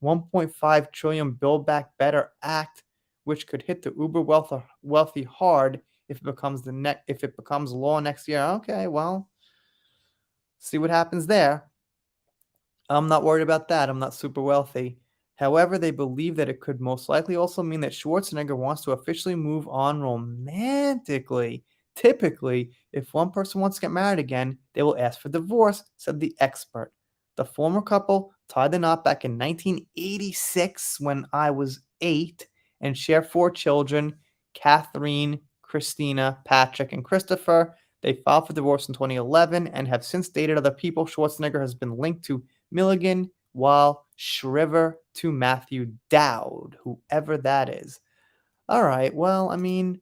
1.5 trillion Build Back Better Act, which could hit the uber wealthy hard if it becomes law next year. Okay, well, see what happens there. I'm not worried about that. I'm not super wealthy. However, they believe that it could most likely also mean that Schwarzenegger wants to officially move on romantically. Typically, if one person wants to get married again, they will ask for divorce, said the expert. The former couple tied the knot back in 1986 when I was 8 and share 4 children: Catherine, Christina, Patrick, and Christopher. They filed for divorce in 2011 and have since dated other people. Schwarzenegger has been linked to Milligan, while Shriver to Matthew Dowd, whoever that is. All right, well, I mean,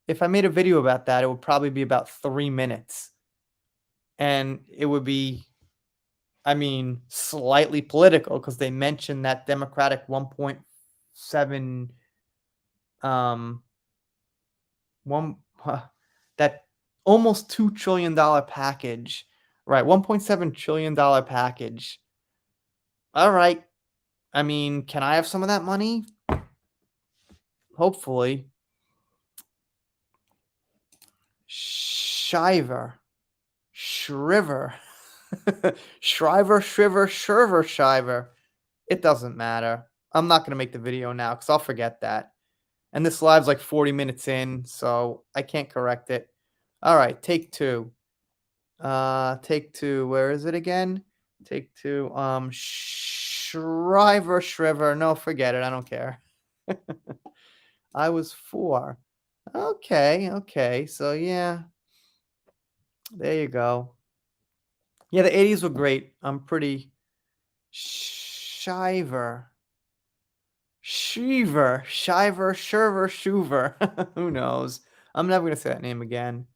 if I made a video about that, it would probably be about 3 minutes. And it would be, I mean, slightly political because they mentioned that Democratic 1.7, um, one, that almost $2 trillion package, right? $1.7 trillion package. All right. I mean, can I have some of that money? Hopefully. Shiver. Shriver. Shiver. It doesn't matter. I'm not going to make the video now because I'll forget that. And this live's like 40 minutes in, so I can't correct it. All right, take two. Take two. Where is it again? Take two. Shriver. No, forget it. I don't care. I was 4. Okay. So yeah. There you go. Yeah, the 80s were great. I'm pretty Shiver. Shuver. Who knows? I'm never gonna say that name again.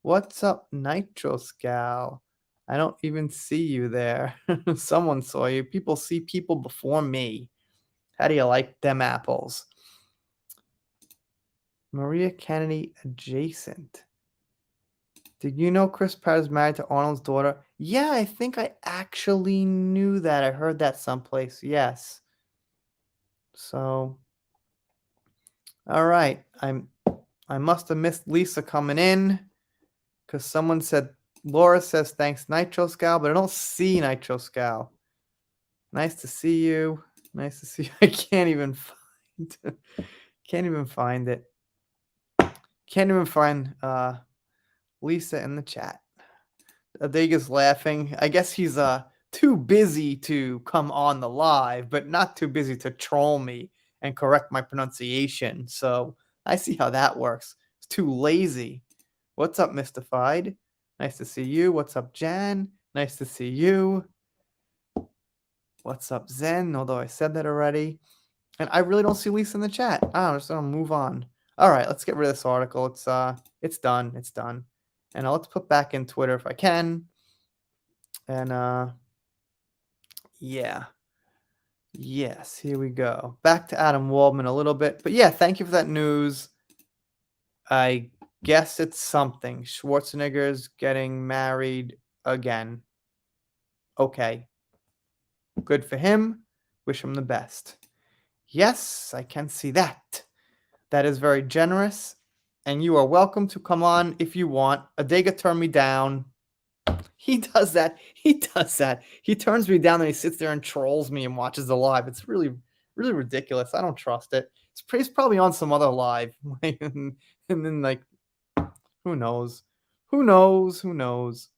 What's up, Nitro Scal? I don't even see you there. Someone saw you. People see people before me. How do you like them apples? Maria Kennedy adjacent. Did you know Chris Pratt is married to Arnold's daughter? Yeah, I think I actually knew that. I heard that someplace. Yes. So, all right. I must have missed Lisa coming in because someone said Laura says thanks Nitro Scal, but I don't see Nitro Scal. Nice to see you. Nice to see you. I can't even find it. Can't even find Lisa in the chat. Adega's laughing. I guess he's too busy to come on the live, but not too busy to troll me and correct my pronunciation. So I see how that works. It's too lazy. What's up, Mystified? Nice to see you. What's up, Jan? Nice to see you. What's up, Zen? Although I said that already. And I really don't see Lisa in the chat. I'm just gonna move on. All right, let's get rid of this article. It's done. It's done. And let's put back in Twitter if I can. And yeah. Yes, here we go. Back to Adam Waldman a little bit. But yeah, thank you for that news. I guess it's something. Schwarzenegger's getting married again. Okay. Good for him. Wish him the best. Yes, I can see that. That is very generous. And you are welcome to come on if you want. Adega turned me down. He does that. He does that. He turns me down and he sits there and trolls me and watches the live. It's really, really ridiculous. I don't trust it. He's probably on some other live. And then, like, who knows? Who knows? Who knows?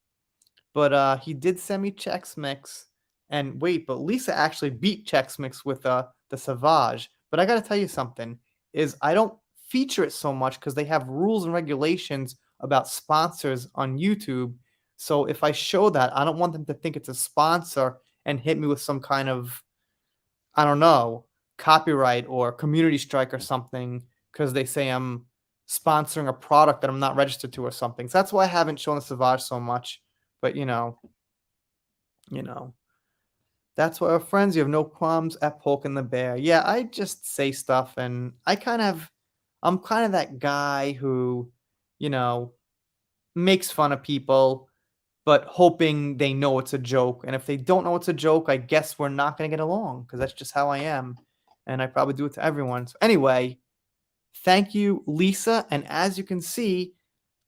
But he did send me Chex Mix. And wait, but Lisa actually beat Chex Mix with the Savage. But I got to tell you something, is I don't feature it so much because they have rules and regulations about sponsors on YouTube. So if I show that, I don't want them to think it's a sponsor and hit me with some kind of, I don't know, copyright or community strike or something because they say I'm sponsoring a product that I'm not registered to or something. So that's why I haven't shown the Savage so much. But you know, that's why we're friends. You have no qualms at poking the bear. Yeah, I just say stuff and I'm kind of that guy who, you know, makes fun of people, but hoping they know it's a joke. And if they don't know it's a joke, I guess we're not going to get along because that's just how I am. And I probably do it to everyone. So anyway, thank you, Lisa. And as you can see,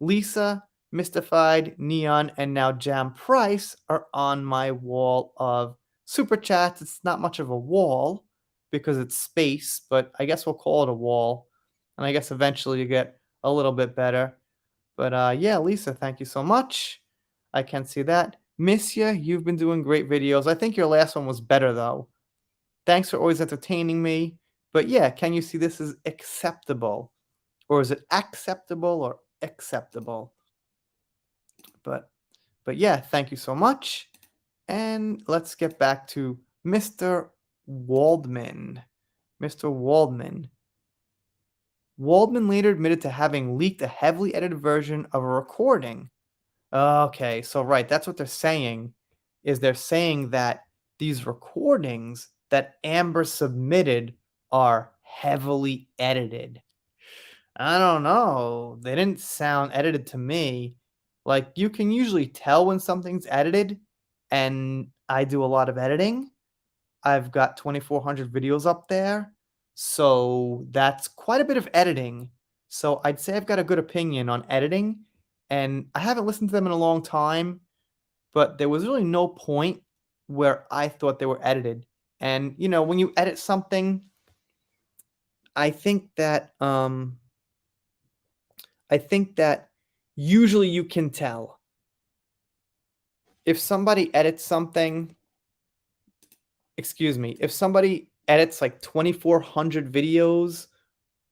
Lisa, Mystified, Neon, and now Jam Price are on my wall of super chats. It's not much of a wall because it's space, but I guess we'll call it a wall. And I guess eventually you get a little bit better. But yeah, Lisa, thank you so much. I can see that. Miss ya, you've been doing great videos. I think your last one was better though. Thanks for always entertaining me. But yeah, can you see this is acceptable? Or is it acceptable or acceptable? But yeah, thank you so much. And let's get back to Mr. Waldman. Mr. Waldman. Waldman later admitted to having leaked a heavily edited version of a recording. Okay, so right, that's what they're saying, is they're saying that these recordings that Amber submitted are heavily edited. I don't know. They didn't sound edited to me. Like, you can usually tell when something's edited, and I do a lot of editing. I've got 2,400 videos up there, so that's quite a bit of editing. So I'd say I've got a good opinion on editing, and I haven't listened to them in a long time, but there was really no point where I thought they were edited. And, when you edit something, I think that usually you can tell. If somebody edits something, if somebody edits like 2,400 videos,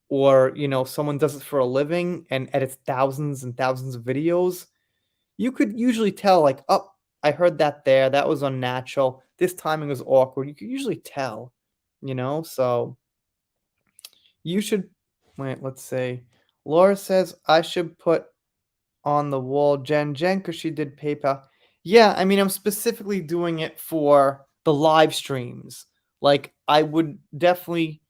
or, someone does it for a living and edits thousands and thousands of videos, you could usually tell, like, "Oh, I heard that there. That was unnatural. This timing was awkward." You could usually tell, you know? So you should wait, let's see. Laura says I should put on the wall Jen because she did PayPal. Yeah, I mean, I'm specifically doing it for the live streams. Like, I would definitely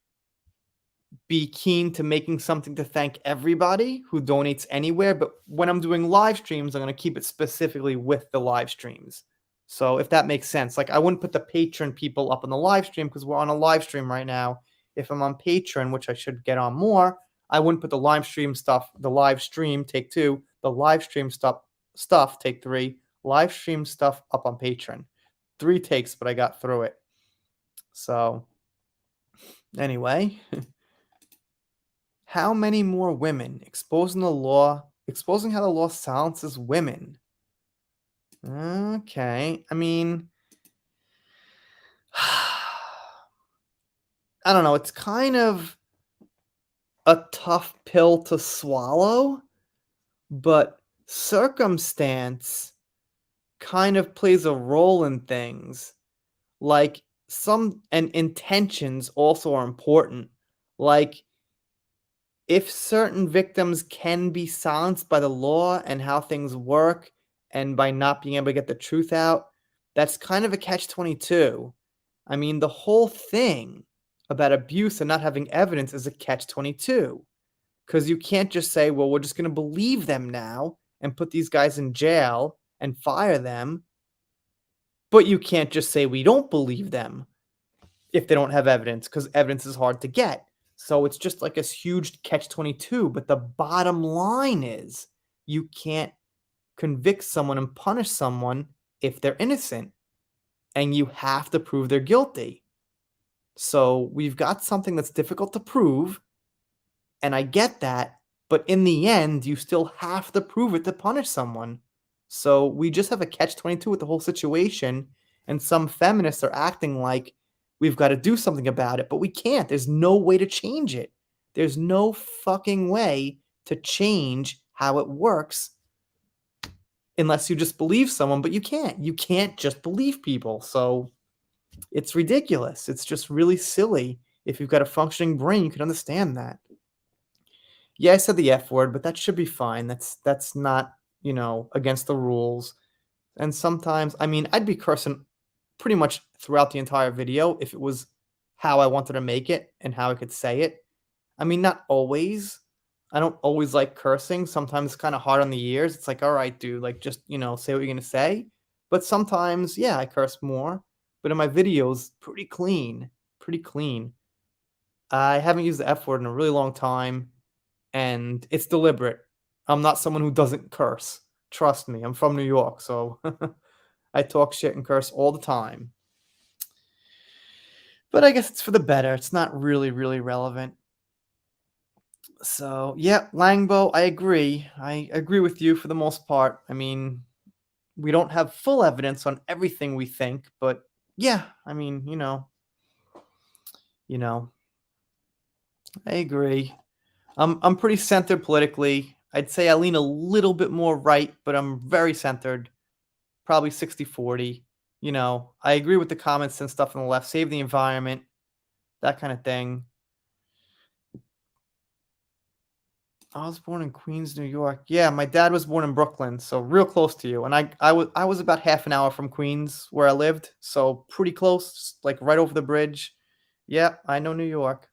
be keen to making something to thank everybody who donates anywhere, but when I'm doing live streams, I'm gonna keep it specifically with the live streams. So if that makes sense, like I wouldn't put the patron people up on the live stream because we're on a live stream right now. If I'm on Patreon, which I should get on more, I wouldn't put the live stream stuff, the live stream take two, the live stream stuff take three, live stream stuff up on Patreon. 3 takes, but I got through it. So anyway. How many more women? Exposing how the law silences women. Okay. I mean, I don't know. It's kind of a tough pill to swallow, but circumstance kind of plays a role in things. Like and intentions also are important. Like if certain victims can be silenced by the law and how things work and by not being able to get the truth out, that's kind of a catch-22. I mean, the whole thing about abuse and not having evidence is a catch-22 because you can't just say, well, we're just going to believe them now and put these guys in jail and fire them. But you can't just say we don't believe them if they don't have evidence because evidence is hard to get. So it's just like a huge catch-22. But the bottom line is you can't convict someone and punish someone if they're innocent. And you have to prove they're guilty. So we've got something that's difficult to prove. And I get that. But in the end, you still have to prove it to punish someone. So we just have a catch-22 with the whole situation. And some feminists are acting like we've got to do something about it, but we can't. There's no way to change it. There's no fucking way to change how it works unless you just believe someone, but you can't. You can't just believe people. So it's ridiculous. It's just really silly. If you've got a functioning brain, you can understand that. Yeah, I said the F word, but that should be fine. That's not, against the rules. And sometimes, I mean, I'd be cursing pretty much throughout the entire video if it was how I wanted to make it and how I could say it. I mean, not always. I don't always like cursing. Sometimes it's kind of hard on the ears. It's like, all right, dude, like just, say what you're going to say. But sometimes, yeah, I curse more. But in my videos, pretty clean. Pretty clean. I haven't used the F word in a really long time, and it's deliberate. I'm not someone who doesn't curse. Trust me, I'm from New York, so I talk shit and curse all the time. But I guess it's for the better. It's not really, really relevant. So, yeah, Langbo, I agree. I agree with you for the most part. I mean, we don't have full evidence on everything we think, but yeah, I mean, you know, I agree. I'm pretty centered politically. I'd say I lean a little bit more right, but I'm very centered. Probably 60-40. I agree with the comments and stuff on the left. Save the environment, that kind of thing. I was born in Queens, New York. Yeah, my dad was born in Brooklyn, so real close to you. And I was about half an hour from Queens where I lived, so pretty close, like right over the bridge. Yeah, I know New York.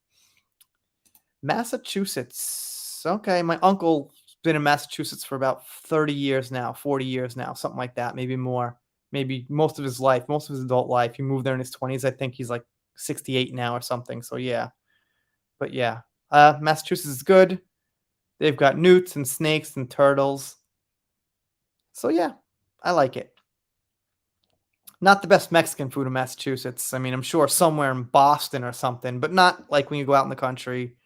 Massachusetts. Okay, my uncle's been in Massachusetts for about 30 years now, 40 years now, something like that, maybe more. Maybe most of his life, most of his adult life. He moved there in his 20s. I think he's like 68 now or something. So yeah. But yeah. Massachusetts is good. They've got newts and snakes and turtles. So yeah, I like it. Not the best Mexican food in Massachusetts. I mean, I'm sure somewhere in Boston or something, but not like when you go out in the country.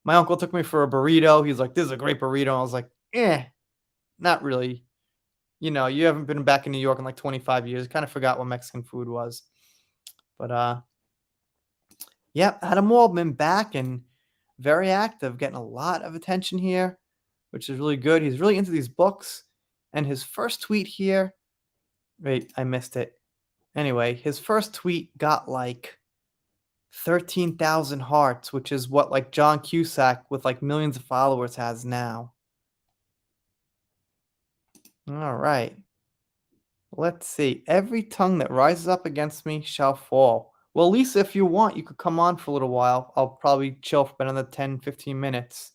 My uncle took me for a burrito. He's like, "This is a great burrito." I was like, not really. You haven't been back in New York in like 25 years. I kind of forgot what Mexican food was. But yeah, Adam Waldman back and very active, getting a lot of attention here, which is really good. He's really into these books, And his first tweet here, wait, I missed it. Anyway, his first tweet got like 13,000 hearts, which is what like John Cusack with like millions of followers has now. All right. Let's see. Every tongue that rises up against me shall fall. Well, Lisa, if you want, you could come on for a little while. I'll probably chill for another 10, 15 minutes.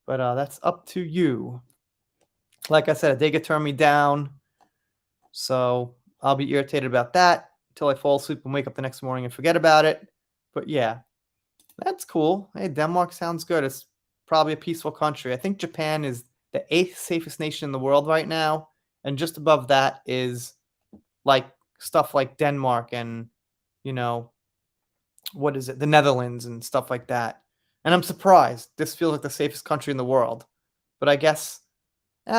But that's up to you. Like I said, they could turn me down. So I'll be irritated about that until I fall asleep and wake up the next morning and forget about it. But yeah, that's cool. Hey, Denmark sounds good. It's probably a peaceful country. I think Japan is the 8th safest nation in the world right now. And just above that is like stuff like Denmark and, you know, what is it? The Netherlands and stuff like that. And I'm surprised. This feels like the safest country in the world. But I guess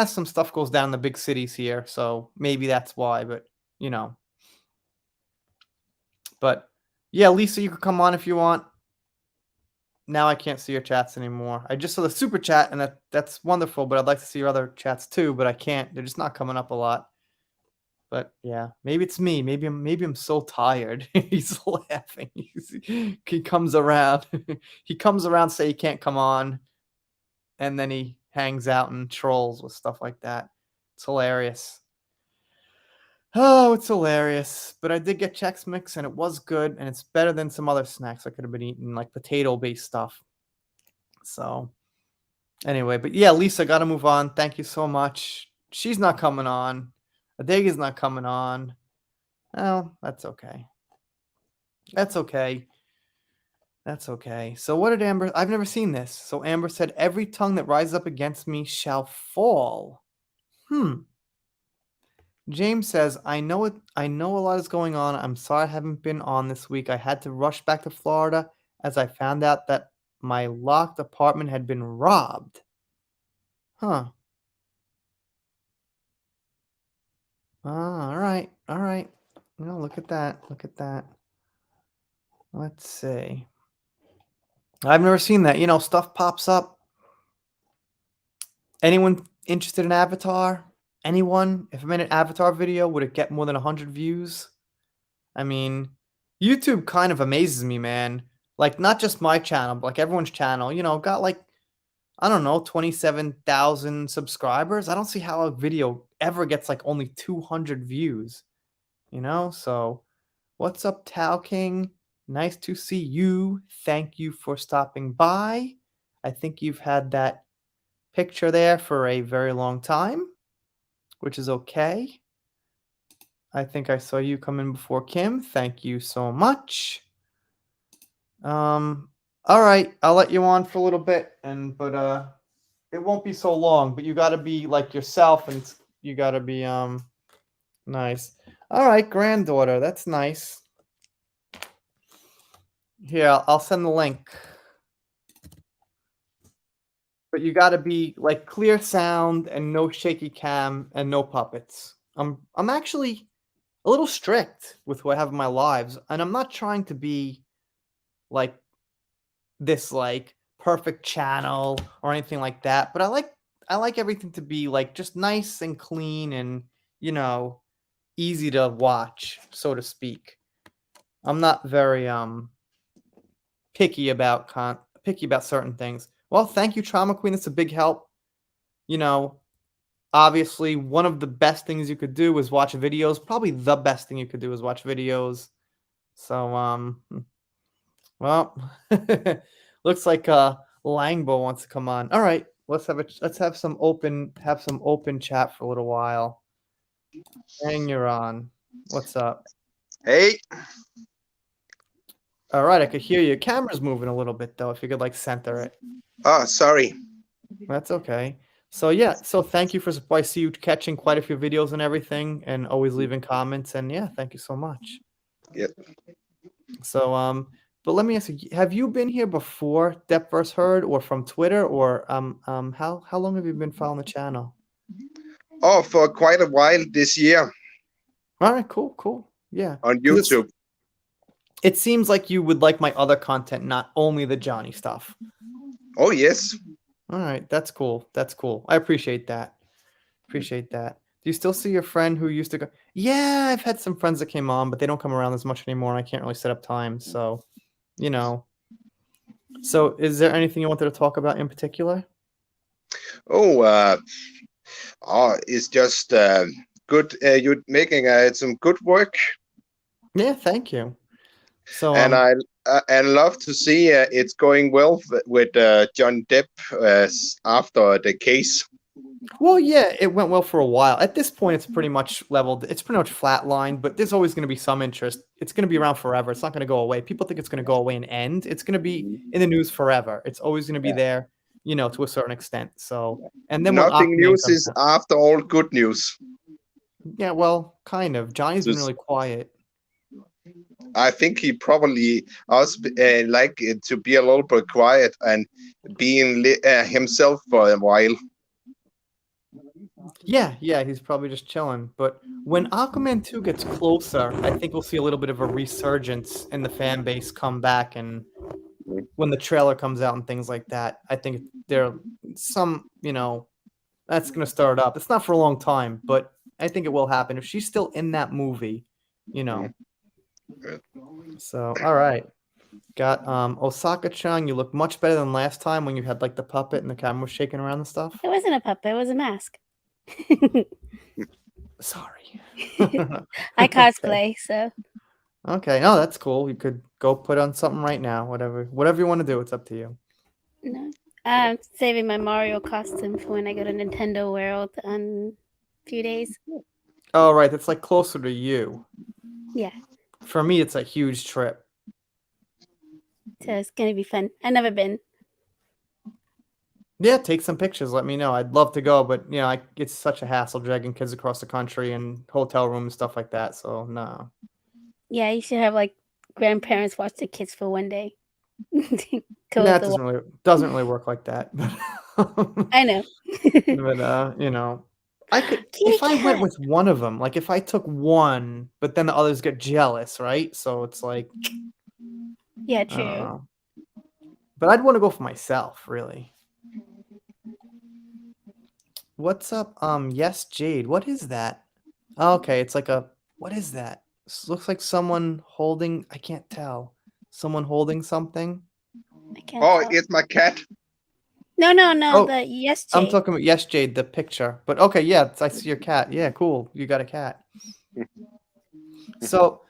some stuff goes down in the big cities here, so maybe that's why, but you know. But yeah, Lisa, you could come on if you want. Now I can't see your chats anymore. I just saw the super chat, and that's wonderful, but I'd like to see your other chats too, but I can't. They're just not coming up a lot. But yeah, maybe it's me. Maybe I'm so tired. He's laughing. He comes around. He comes around, say he can't come on, and then he hangs out and trolls with stuff like that. It's hilarious. Oh, it's hilarious. But I did get Chex Mix, and it was good, and it's better than some other snacks I could have been eating, like potato-based stuff. So anyway, but yeah, Lisa, got to move on. Thank you so much. She's not coming on. Adega's not coming on. Oh, that's okay. That's okay. That's okay. So what did Amber... I've never seen this. So Amber said, every tongue that rises up against me shall fall. James says, I know a lot is going on. I'm sorry I haven't been on this week. I had to rush back to Florida as I found out that my locked apartment had been robbed. Huh. All right. All right. Look at that. Look at that. Let's see. I've never seen that. Stuff pops up. Anyone interested in Avatar? Anyone? If I made an Avatar video, would it get more than 100 views? I mean, YouTube kind of amazes me, man. Like, not just my channel, but like everyone's channel, got like, I don't know, 27,000 subscribers. I don't see how a video ever gets like only 200 views, So, what's up, Tao King? Nice to see you. Thank you for stopping by. I think you've had that picture there for a very long time, which is okay. I think I saw you come in before Kim. Thank you so much. All right, I'll let you on for a little bit, but it won't be so long. But you got to be like yourself, and you got to be nice. All right, granddaughter, that's nice. Here, I'll send the link. But you got to be like clear sound and no shaky cam and no puppets. I'm actually a little strict with what I have in my lives, and I'm not trying to be like this like perfect channel or anything like that, but I like everything to be like just nice and clean and easy to watch, so to speak. I'm not very picky about certain things. Well, thank you, Trauma Queen. That's a big help. Obviously, one of the best things you could do is watch videos. Probably the best thing you could do is watch videos. So, well, looks like Langbo wants to come on. All right, let's have some open chat for a little while. And you're on. What's up? Hey. All right, I could hear you. Camera's moving a little bit though. If you could like center it. Oh, sorry. That's okay. So yeah, so thank you I see you catching quite a few videos and everything, and always leaving comments. And yeah, thank you so much. Yep. So but let me ask you: have you been here before, Depp vs. Heard, or from Twitter, or how long have you been following the channel? Oh, for quite a while this year. All right, cool. Yeah. On YouTube. It seems like you would like my other content, not only the Johnny stuff. Oh yes. All right, that's cool. I appreciate that. Do you still see your friend who used to go? Yeah, I've had some friends that came on, but they don't come around as much anymore, and I can't really set up time. So, you know. So, is there anything you wanted to talk about in particular? Oh, it's just good. You're making some good work, Yeah, thank you. So, and I love to see it's going well with John Depp after the case. well, yeah, it went well for a while. At this point, it's pretty much leveled. It's pretty much flatlined, but there's always going to be some interest. It's going to be around forever. It's not going to go away. People think it's going to go away and end. It's going to be in the news forever. It's always going to be Yeah. there, to a certain extent. So, and then when Nothing Aquaman news comes is out, after all good news. yeah, well, kind of. Johnny's been Just, really quiet. I think he probably also like it to be a little bit quiet and being himself for a while. Yeah, he's probably just chilling. But when Aquaman 2 gets closer, I think we'll see a little bit of a resurgence in the fan base come back. And when the trailer comes out and things like that, I think there some, that's going to start up. It's not for a long time, but I think it will happen. If she's still in that movie, you know. So, all right. Got Osaka-chan, you look much better than last time when you had like the puppet and the camera was shaking around and stuff. It wasn't a puppet, it was a mask. Sorry. I cosplay, so. Okay, no, that's cool. You could go put on something right now, whatever you want to do. It's up to you. No. I'm saving my Mario costume for when I go to Nintendo World in a few days. Oh, right, that's like closer to you. Yeah, For me, it's a huge trip. so it's gonna be fun. I've never been. Yeah, take some pictures. Let me know. I'd love to go, but it's such a hassle dragging kids across the country and hotel rooms and stuff like that. So no. Yeah, you should have like grandparents watch the kids for one day. That doesn't really work like that. I know. But I could if I went with one of them, like if I took one, but then the others get jealous, right? So it's like, yeah, I don't true. know. But I'd want to go for myself, really. What's up? Yes, Jade. What is that? Oh, okay, it's like what is that? Looks like someone holding. I can't tell. Someone holding something. I can't Oh, tell. it's my cat. No. Oh, The yes, I'm Jade. talking about Yes, Jade, the picture. But okay, yeah, I see your cat. Yeah, cool. You got a cat. So,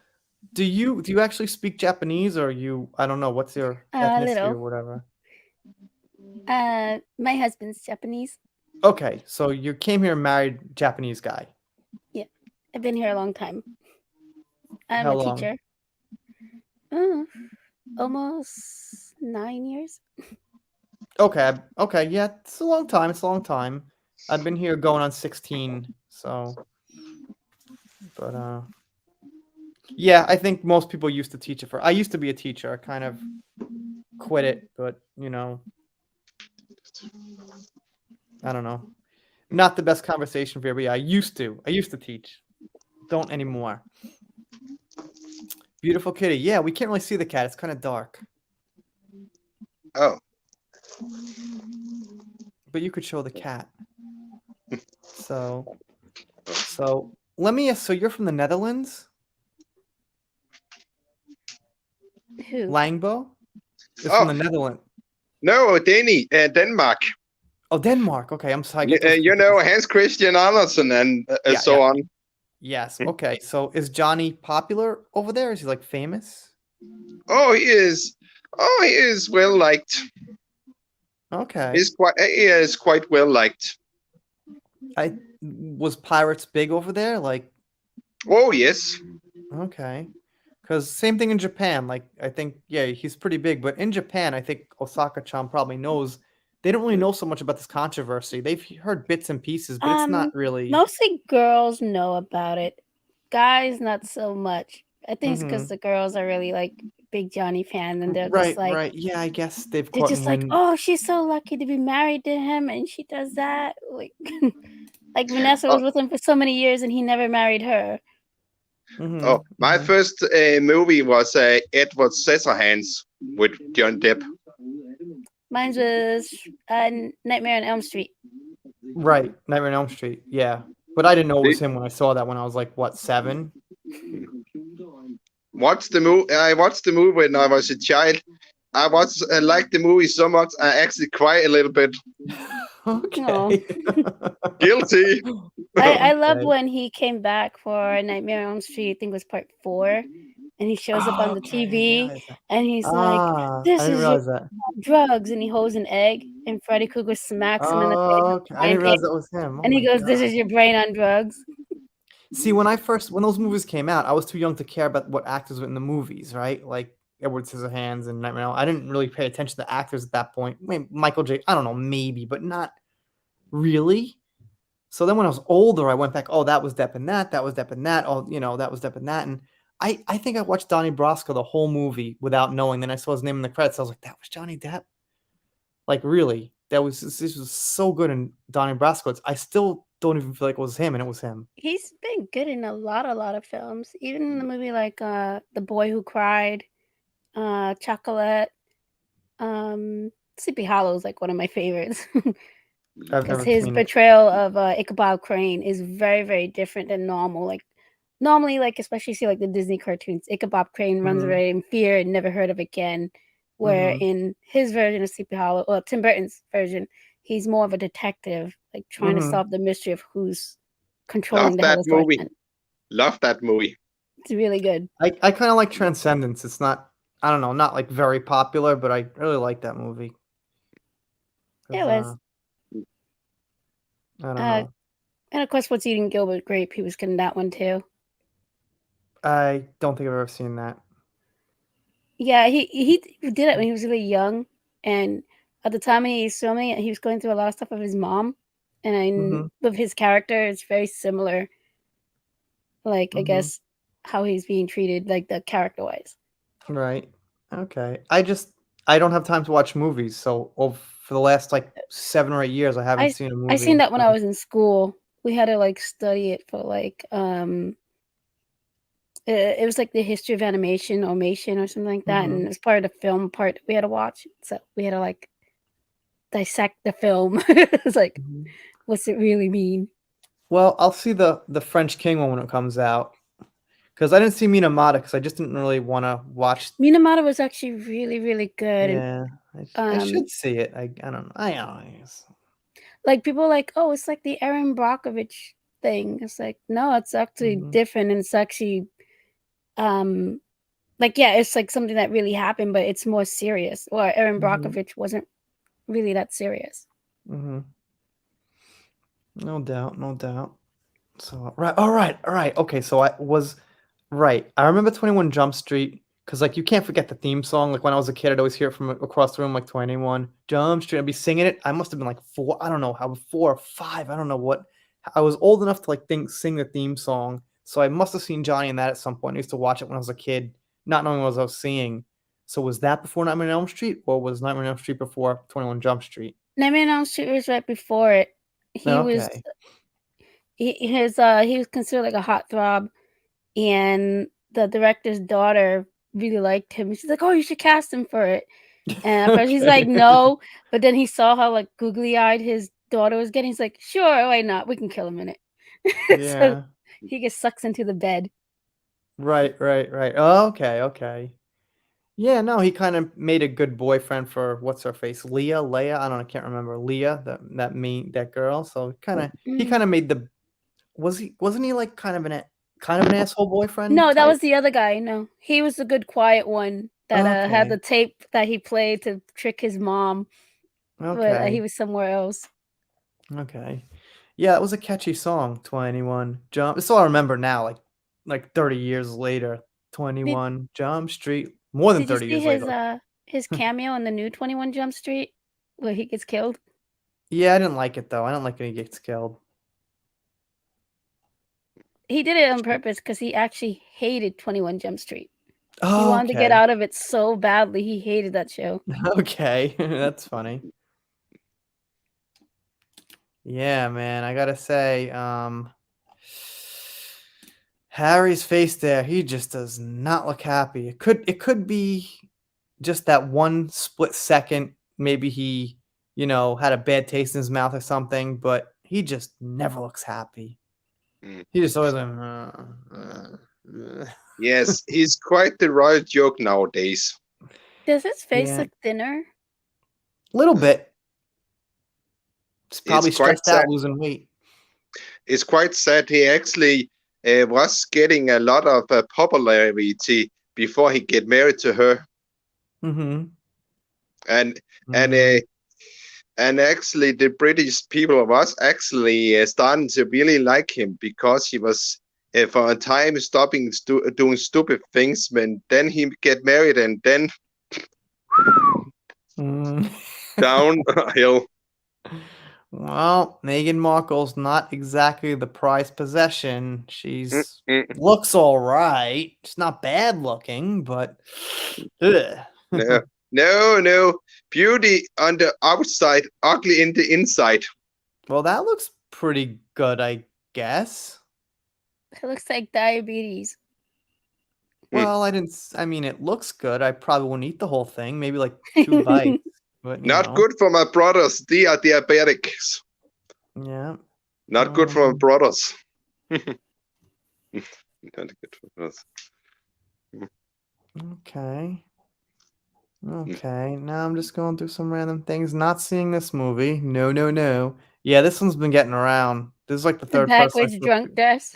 do you actually speak Japanese, or I don't know, what's your ethnicity Little. or whatever? My husband's Japanese. Okay, so you came here married Japanese guy. Yeah, I've been here a long time. I'm How a long? teacher. Almost 9 years. Okay, yeah, it's a long time. I've been here going on 16, so, but yeah, I think most people used to teach it I used to be a teacher. I kind of quit it, but I don't know. Not the best conversation for you, but yeah, I used to teach. Don't anymore. Beautiful kitty. Yeah, we can't really see the cat. It's kind of dark. Oh, But you could show the cat. So let me ask, so you're from the Netherlands? Who? Langbo is from the Netherlands. no, Denmark. Oh, Denmark. Okay, I'm sorry. Hans Christian Andersen and so on. Yes. Okay. So is Johnny popular over there? Is he like famous? Oh, he is. Oh, he is well liked. Okay. He is quite well liked. Was Pirates big over there? Like. Oh yes. Okay. Because same thing in Japan. Like I think he's pretty big, but in Japan, I think Osaka-chan probably knows. They don't really know so much about this controversy. They've heard bits and pieces, but it's not really. Mostly girls know about it. Guys, not so much. I think it's because the girls are really like big Johnny fans, and they're just like, right. Yeah, I guess they're just like, oh, she's so lucky to be married to him, and she does that. Like, like Vanessa was with him for so many years, and he never married her. My first movie was Edward Scissorhands with John Depp. Mine was Nightmare on Elm Street. Right, Nightmare on Elm Street. Yeah, But I didn't know it was him when I saw that when I was like, what, 7? Watched the movie. I watched the movie when I was a child. I liked the movie so much. I actually cried a little bit. Okay. Guilty. I love Okay. when he came back for Nightmare on Elm Street. I think it was part 4, and he shows up on the Okay, I didn't TV, realize that. and he's like, I "This didn't is your realize that. drugs," and he holds an egg, and Freddy Krueger smacks him in the face Oh, with okay. a I didn't realize pancake, that was him. Oh and he my goes, "This is god. your brain on drugs." See, when those movies came out, I was too young to care about what actors were in the movies, right? Like Edward Scissorhands and Nightmare on Elm. I didn't really pay attention to the actors at that point. Michael J. I don't know, maybe, but not really. So then when I was older, I went back, oh, that was Depp and that. That was Depp and that. Oh, that was Depp and that. And I think I watched Donnie Brasco the whole movie without knowing. Then I saw his name in the credits. I was like, that was Johnny Depp. Like, really? This was so good in Donnie Brasco. I still don't even feel like it was him, and it was him. He's been good in a lot of films, even in the movie like The Boy Who Cried, Chocolate, Sleepy Hollow is like one of my favorites. I've Because never his seen it. portrayal of Ichabod Crane is very, very different than normal. Like normally, like especially see like the Disney cartoons, Ichabod Crane runs Mhm. away in fear and never heard of again. Where Mhm. in his version of Sleepy Hollow, or Tim Burton's version, he's more of a detective, like trying to Mhm. solve the mystery of who's Love controlling the that whole movie. enforcement. Love that movie. It's really good. I kind of like Transcendence. It's not, I don't know, not like very popular, but I really like that movie. It 'Cause, was. I don't know. And of course, What's Eating Gilbert Grape, he was good in that one too. I don't think I've ever seen that. Yeah, he did it when he was really young, and at the time he was filming it, he was going through a lot of stuff with his mom, and Mhm. with his character, it's very similar. Like I Mhm. guess how he's being treated, like the character wise. Right. Okay. I don't have time to watch movies, so for the last like 7 or 8 years, I haven't I seen a I seen movie. that when I was in school. We had to like study it for like it was like the history of animation or something like that, and Mhm. it was part of the film part we had to watch. So we had to like dissect the film. It's like, Mhm. what's it really mean? Well, I'll see the French King one when it comes out, because I didn't see Minamata because I just didn't really want to watch. Minamata was actually really, really good, and Yeah, I should see it. I don't know. I don't know. like people are like, oh, it's like the Aaron Brockovich thing. It's like, no, it's actually Mhm. different, and it's actually, um, like yeah, it's like something that really happened, but it's more serious. Or Aaron Mhm. Brockovich wasn't really that serious. Mhm. No doubt. No doubt. So, right. All right. All right. Okay. So I was right. I remember 21 Jump Street because, like, you can't forget the theme song. Like, when I was a kid, I'd always hear it from across the room, like 21 Jump Street. I'd be singing it. I must have been like 4. I don't know how, 4 or 5. I don't know what. I was old enough to like sing the theme song. So I must have seen Johnny in that at some point. I used to watch it when I was a kid, not knowing what I was seeing. So was that before Nightmare on Elm Street, or was Nightmare on Elm Street before 21 Jump Street? Nightmare on Elm Street was right before it. He was Okay. he was considered like a hot throb, and the director's daughter really liked him. She's like, "Oh, you should cast him for it." And at first he's like, Okay. "No," but then he saw how like googly eyed his daughter was getting. He's like, "Sure, why not? We can kill him in it." So Yeah. he gets sucks into the bed. Right, right, right. Oh, okay, okay. Yeah, no, he kind of made a good boyfriend for what's her face, Leah. I don't know, I can't remember Leah, that girl. So he Mm. kind of made wasn't he like kind of an asshole boyfriend No, that type? was the other guy. No, he was the good, quiet one that had Okay, the tape that he played to trick his mom, but he okay, was somewhere else. okay. Yeah, it was a catchy song, 21 Jump. It's all I remember now, like 30 years later. Did 21 Jump Street, more than Did you 30 see years later. his cameo in the new 21 Jump Street where he gets killed? Yeah, I didn't like it though. I don't like when he gets killed. He did it on purpose because he actually hated 21 Jump Street. He Oh, wanted to get okay. out of it so badly. He hated that show. Okay, that's funny. Yeah, man, I gotta say, Harry's face there, he just does not look happy. It could be just that one split second, maybe he, had a bad taste in his mouth or something, but he just never looks happy. Mm. He just always like, Yes, he's quite the royal joke nowadays. Does his face yeah, look thinner? little bit. It's It's probably quite stressed sad. out losing weight. It's quite sad. He actually was getting a lot of popularity before he get married to her, Mm-hmm. and and uh, and actually the British people was actually starting to really like him because he was for a time stopping doing stupid things. When then he get married and then downhill. Well, Meghan Markle's not exactly the prized possession. She's Mm-mm. looks all right. She's not bad looking, but ugh. No, no. Beauty on the outside, ugly in the inside. Well, that looks pretty good, I guess. It looks like diabetes. Well, I mean, it looks good. I probably wouldn't eat the whole thing. Maybe like 2 bites, but Not good for my brothers. They are diabetics. yeah. Not good for my brothers. Not good for brothers. Okay. Okay. Now I'm just going through some random things. Not seeing this movie. No, no, no. Yeah, this one's been getting around. This is like the The third person I backwards flipped drunk through. dress.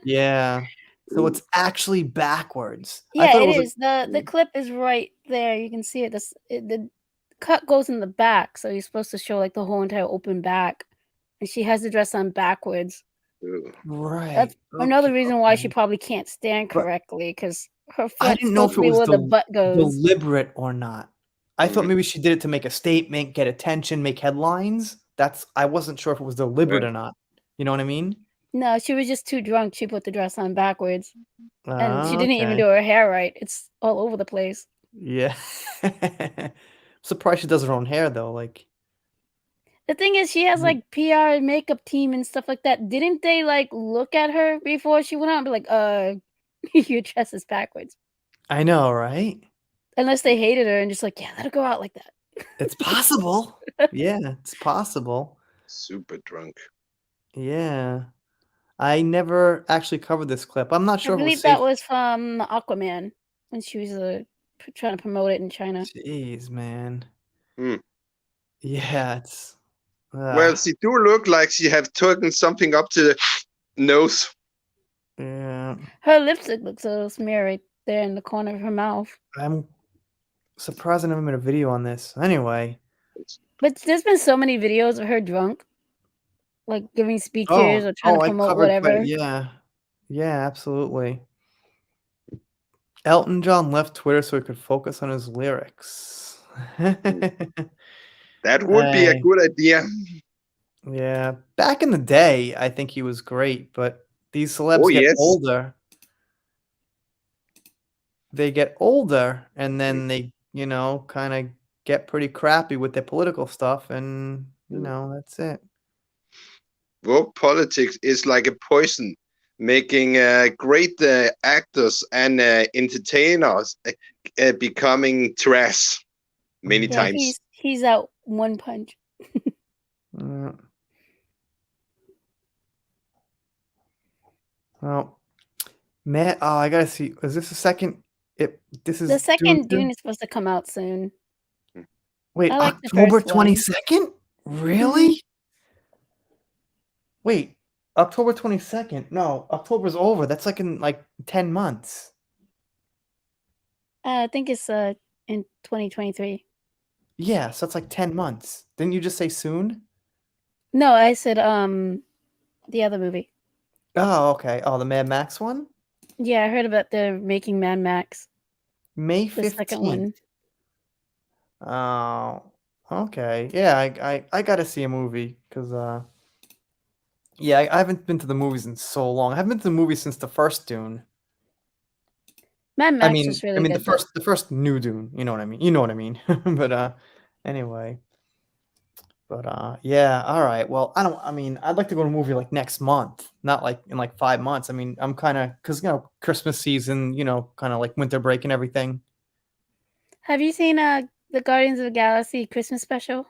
Yeah. So it's actually backwards. I Yeah, thought it it was is. The clip is right there. You can see it. The cut goes in the back, so you're supposed to show like the whole entire open back. And she has the dress on backwards. right. That's another Okay, reason why she okay. probably can't stand But correctly, because her I front's didn't know supposed if to it be was where the butt goes. deliberate or not. I thought maybe she did it to make a statement, get attention, make headlines. I wasn't sure if it was deliberate or not. You know what I mean? No, she was just too drunk. She put the dress on backwards. And she Oh, didn't even okay. do her hair right. It's all over the place. Yeah. Surprised she does her own hair though. Like, The thing is, she has like PR and makeup team and stuff like that. Didn't they like look at her before she went out and be like, your dress is backwards? I know, right? Unless they hated her and just like, yeah, let her go out like that. It's possible. Yeah, it's possible. Super drunk. Yeah. I never actually covered this clip. I'm not I sure if it was believe that safe. was from Aquaman when she was trying to promote it in China. Jeez, man. Hmm. Yeah, it's Well, she do look like she have taken something up to the nose. yeah. Her lipstick looks a little smear right there in the corner of her mouth. I'm surprised I never made a video on this. Anyway. But there's been so many videos of her drunk, like giving speeches or trying to I promote covered quite whatever. yeah. Yeah, absolutely. Elton John left Twitter so he could focus on his lyrics. That would be a good idea. Yeah. Back in the day, I think he was great, but these Oh celebs get yes. older. They get older and then they, kind of get pretty crappy with their political stuff and, that's it. Woke politics is like a poison, making great actors and entertainers becoming trash many Yeah, times. he's out one punch. Well, Matt, I gotta see. Is this the second? This The is Dune second 2? Dune is supposed to come out soon. Wait, I like the October first one. 22nd? Really? Wait, October 22nd? No, October's over. That's like in 10 months. I think it's in 2023. Yeah, so it's like 10 months. Didn't you just say soon? No, I said the other movie. Oh, okay. Oh, the Mad Max one? Yeah, I heard about the making Mad Max. May The second 15th. one. Oh, okay. Yeah, I gotta see a movie because yeah, I haven't been to the movies in so long. I haven't been to the movies since the first Dune. Mad I Max mean, was really good. the first new Dune. You know what I mean. You know what I mean. But anyway. But yeah. All right. Well, I mean, I'd like to go to a movie like next month, not like in like 5 months. I mean, I'm kind of because Christmas season. Kind of like winter break and everything. Have you seen the Guardians of the Galaxy Christmas special?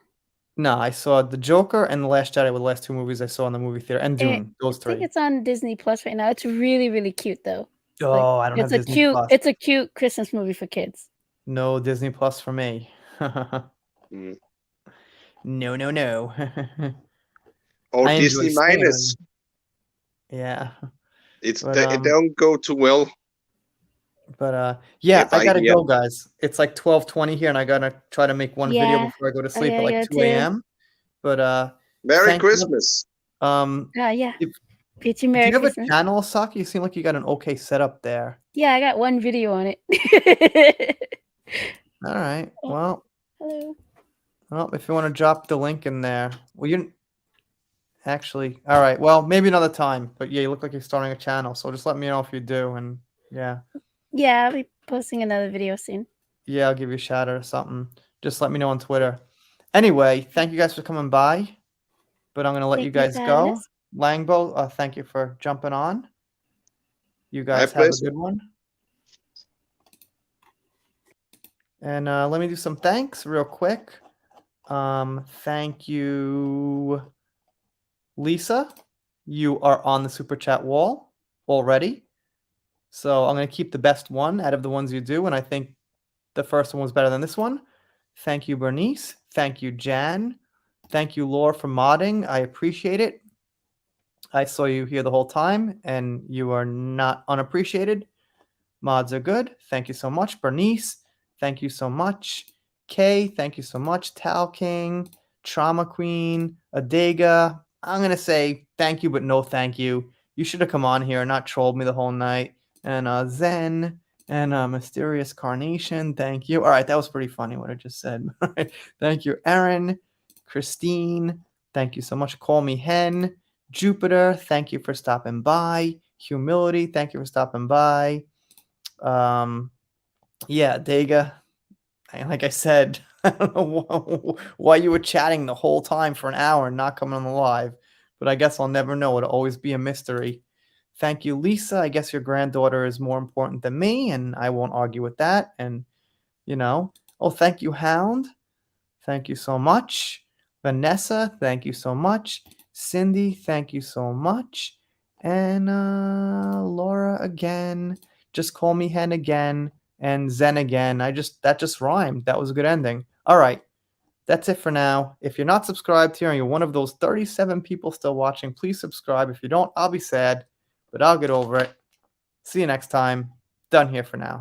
No, I saw The Joker and The Last Jedi were the last 2 movies I saw in the movie theater, and Dune. Those I think 3. it's on Disney Plus right now. It's really, really cute though. Oh, I don't have Disney Plus. It's a cute Christmas movie for kids. No Disney Plus for me. Mm. No, no, no. Or I enjoy Disney minus. Stan. Yeah. It But, don't go too well. yeah, If I I gotta hear. go, guys. It's like 12:20 here, and I gotta try to make one video Yeah. before I go to Oh, sleep yeah, at like yeah, 2 too. a.m. But, Merry thank you. Christmas. Yeah. If Peachy do Merry you have a Christmas. channel, Saki? You seem like you got an okay setup there. Yeah, I got one video on it. Alright. Oh. Hello. Well, if you wanna drop the link in there. Well, you actually alright, well, maybe another time. But, yeah, you look like you're starting a channel, so just let me know if you do, and yeah. Yeah, I'll be posting another video soon. Yeah, I'll give you a shout out or something. Just let me know on Twitter. Anyway, thank you guys for coming by. But I'm gonna let you Thank you guys for having go. us. Langbo, thank you for jumping on. You My guys have a pleasure. good one. And let me do some thanks real quick. Thank you, Lisa. You are on the super chat wall already. So I'm gonna keep the best one out of the ones you do, and I think the first one was better than this one. Thank you, Bernice. Thank you, Jan. Thank you, Laura, for modding. I appreciate it. I saw you here the whole time, and you are not unappreciated. Mods are good. Thank you so much. Bernice, thank you so much. Kay, thank you so much. Tal King, Trauma Queen, Adega. I'm going to say thank you, but no thank you. You should have come on here and not trolled me the whole night. And Zen and Mysterious Carnation, thank you. All right, that was pretty funny what I just said. All right, thank you, Erin, Christine, thank you so much. Call Me Hen, Jupiter, thank you for stopping by. Humility, thank you for stopping by. Yeah, Dega. Like I said, I don't know why you were chatting the whole time for an hour and not coming on the live, but I guess I'll never know. It'll always be a mystery. Thank you, Lisa. I guess your granddaughter is more important than me, and I won't argue with that. And, oh, thank you, Hound. Thank you so much. Vanessa, thank you so much. Cindy, thank you so much. And Laura again. Just call me Hen again. And Zen again. That just rhymed. That was a good ending. All right. That's it for now. If you're not subscribed here and you're one of those 37 people still watching, please subscribe. If you don't, I'll be sad, but I'll get over it. See you next time. Done here for now.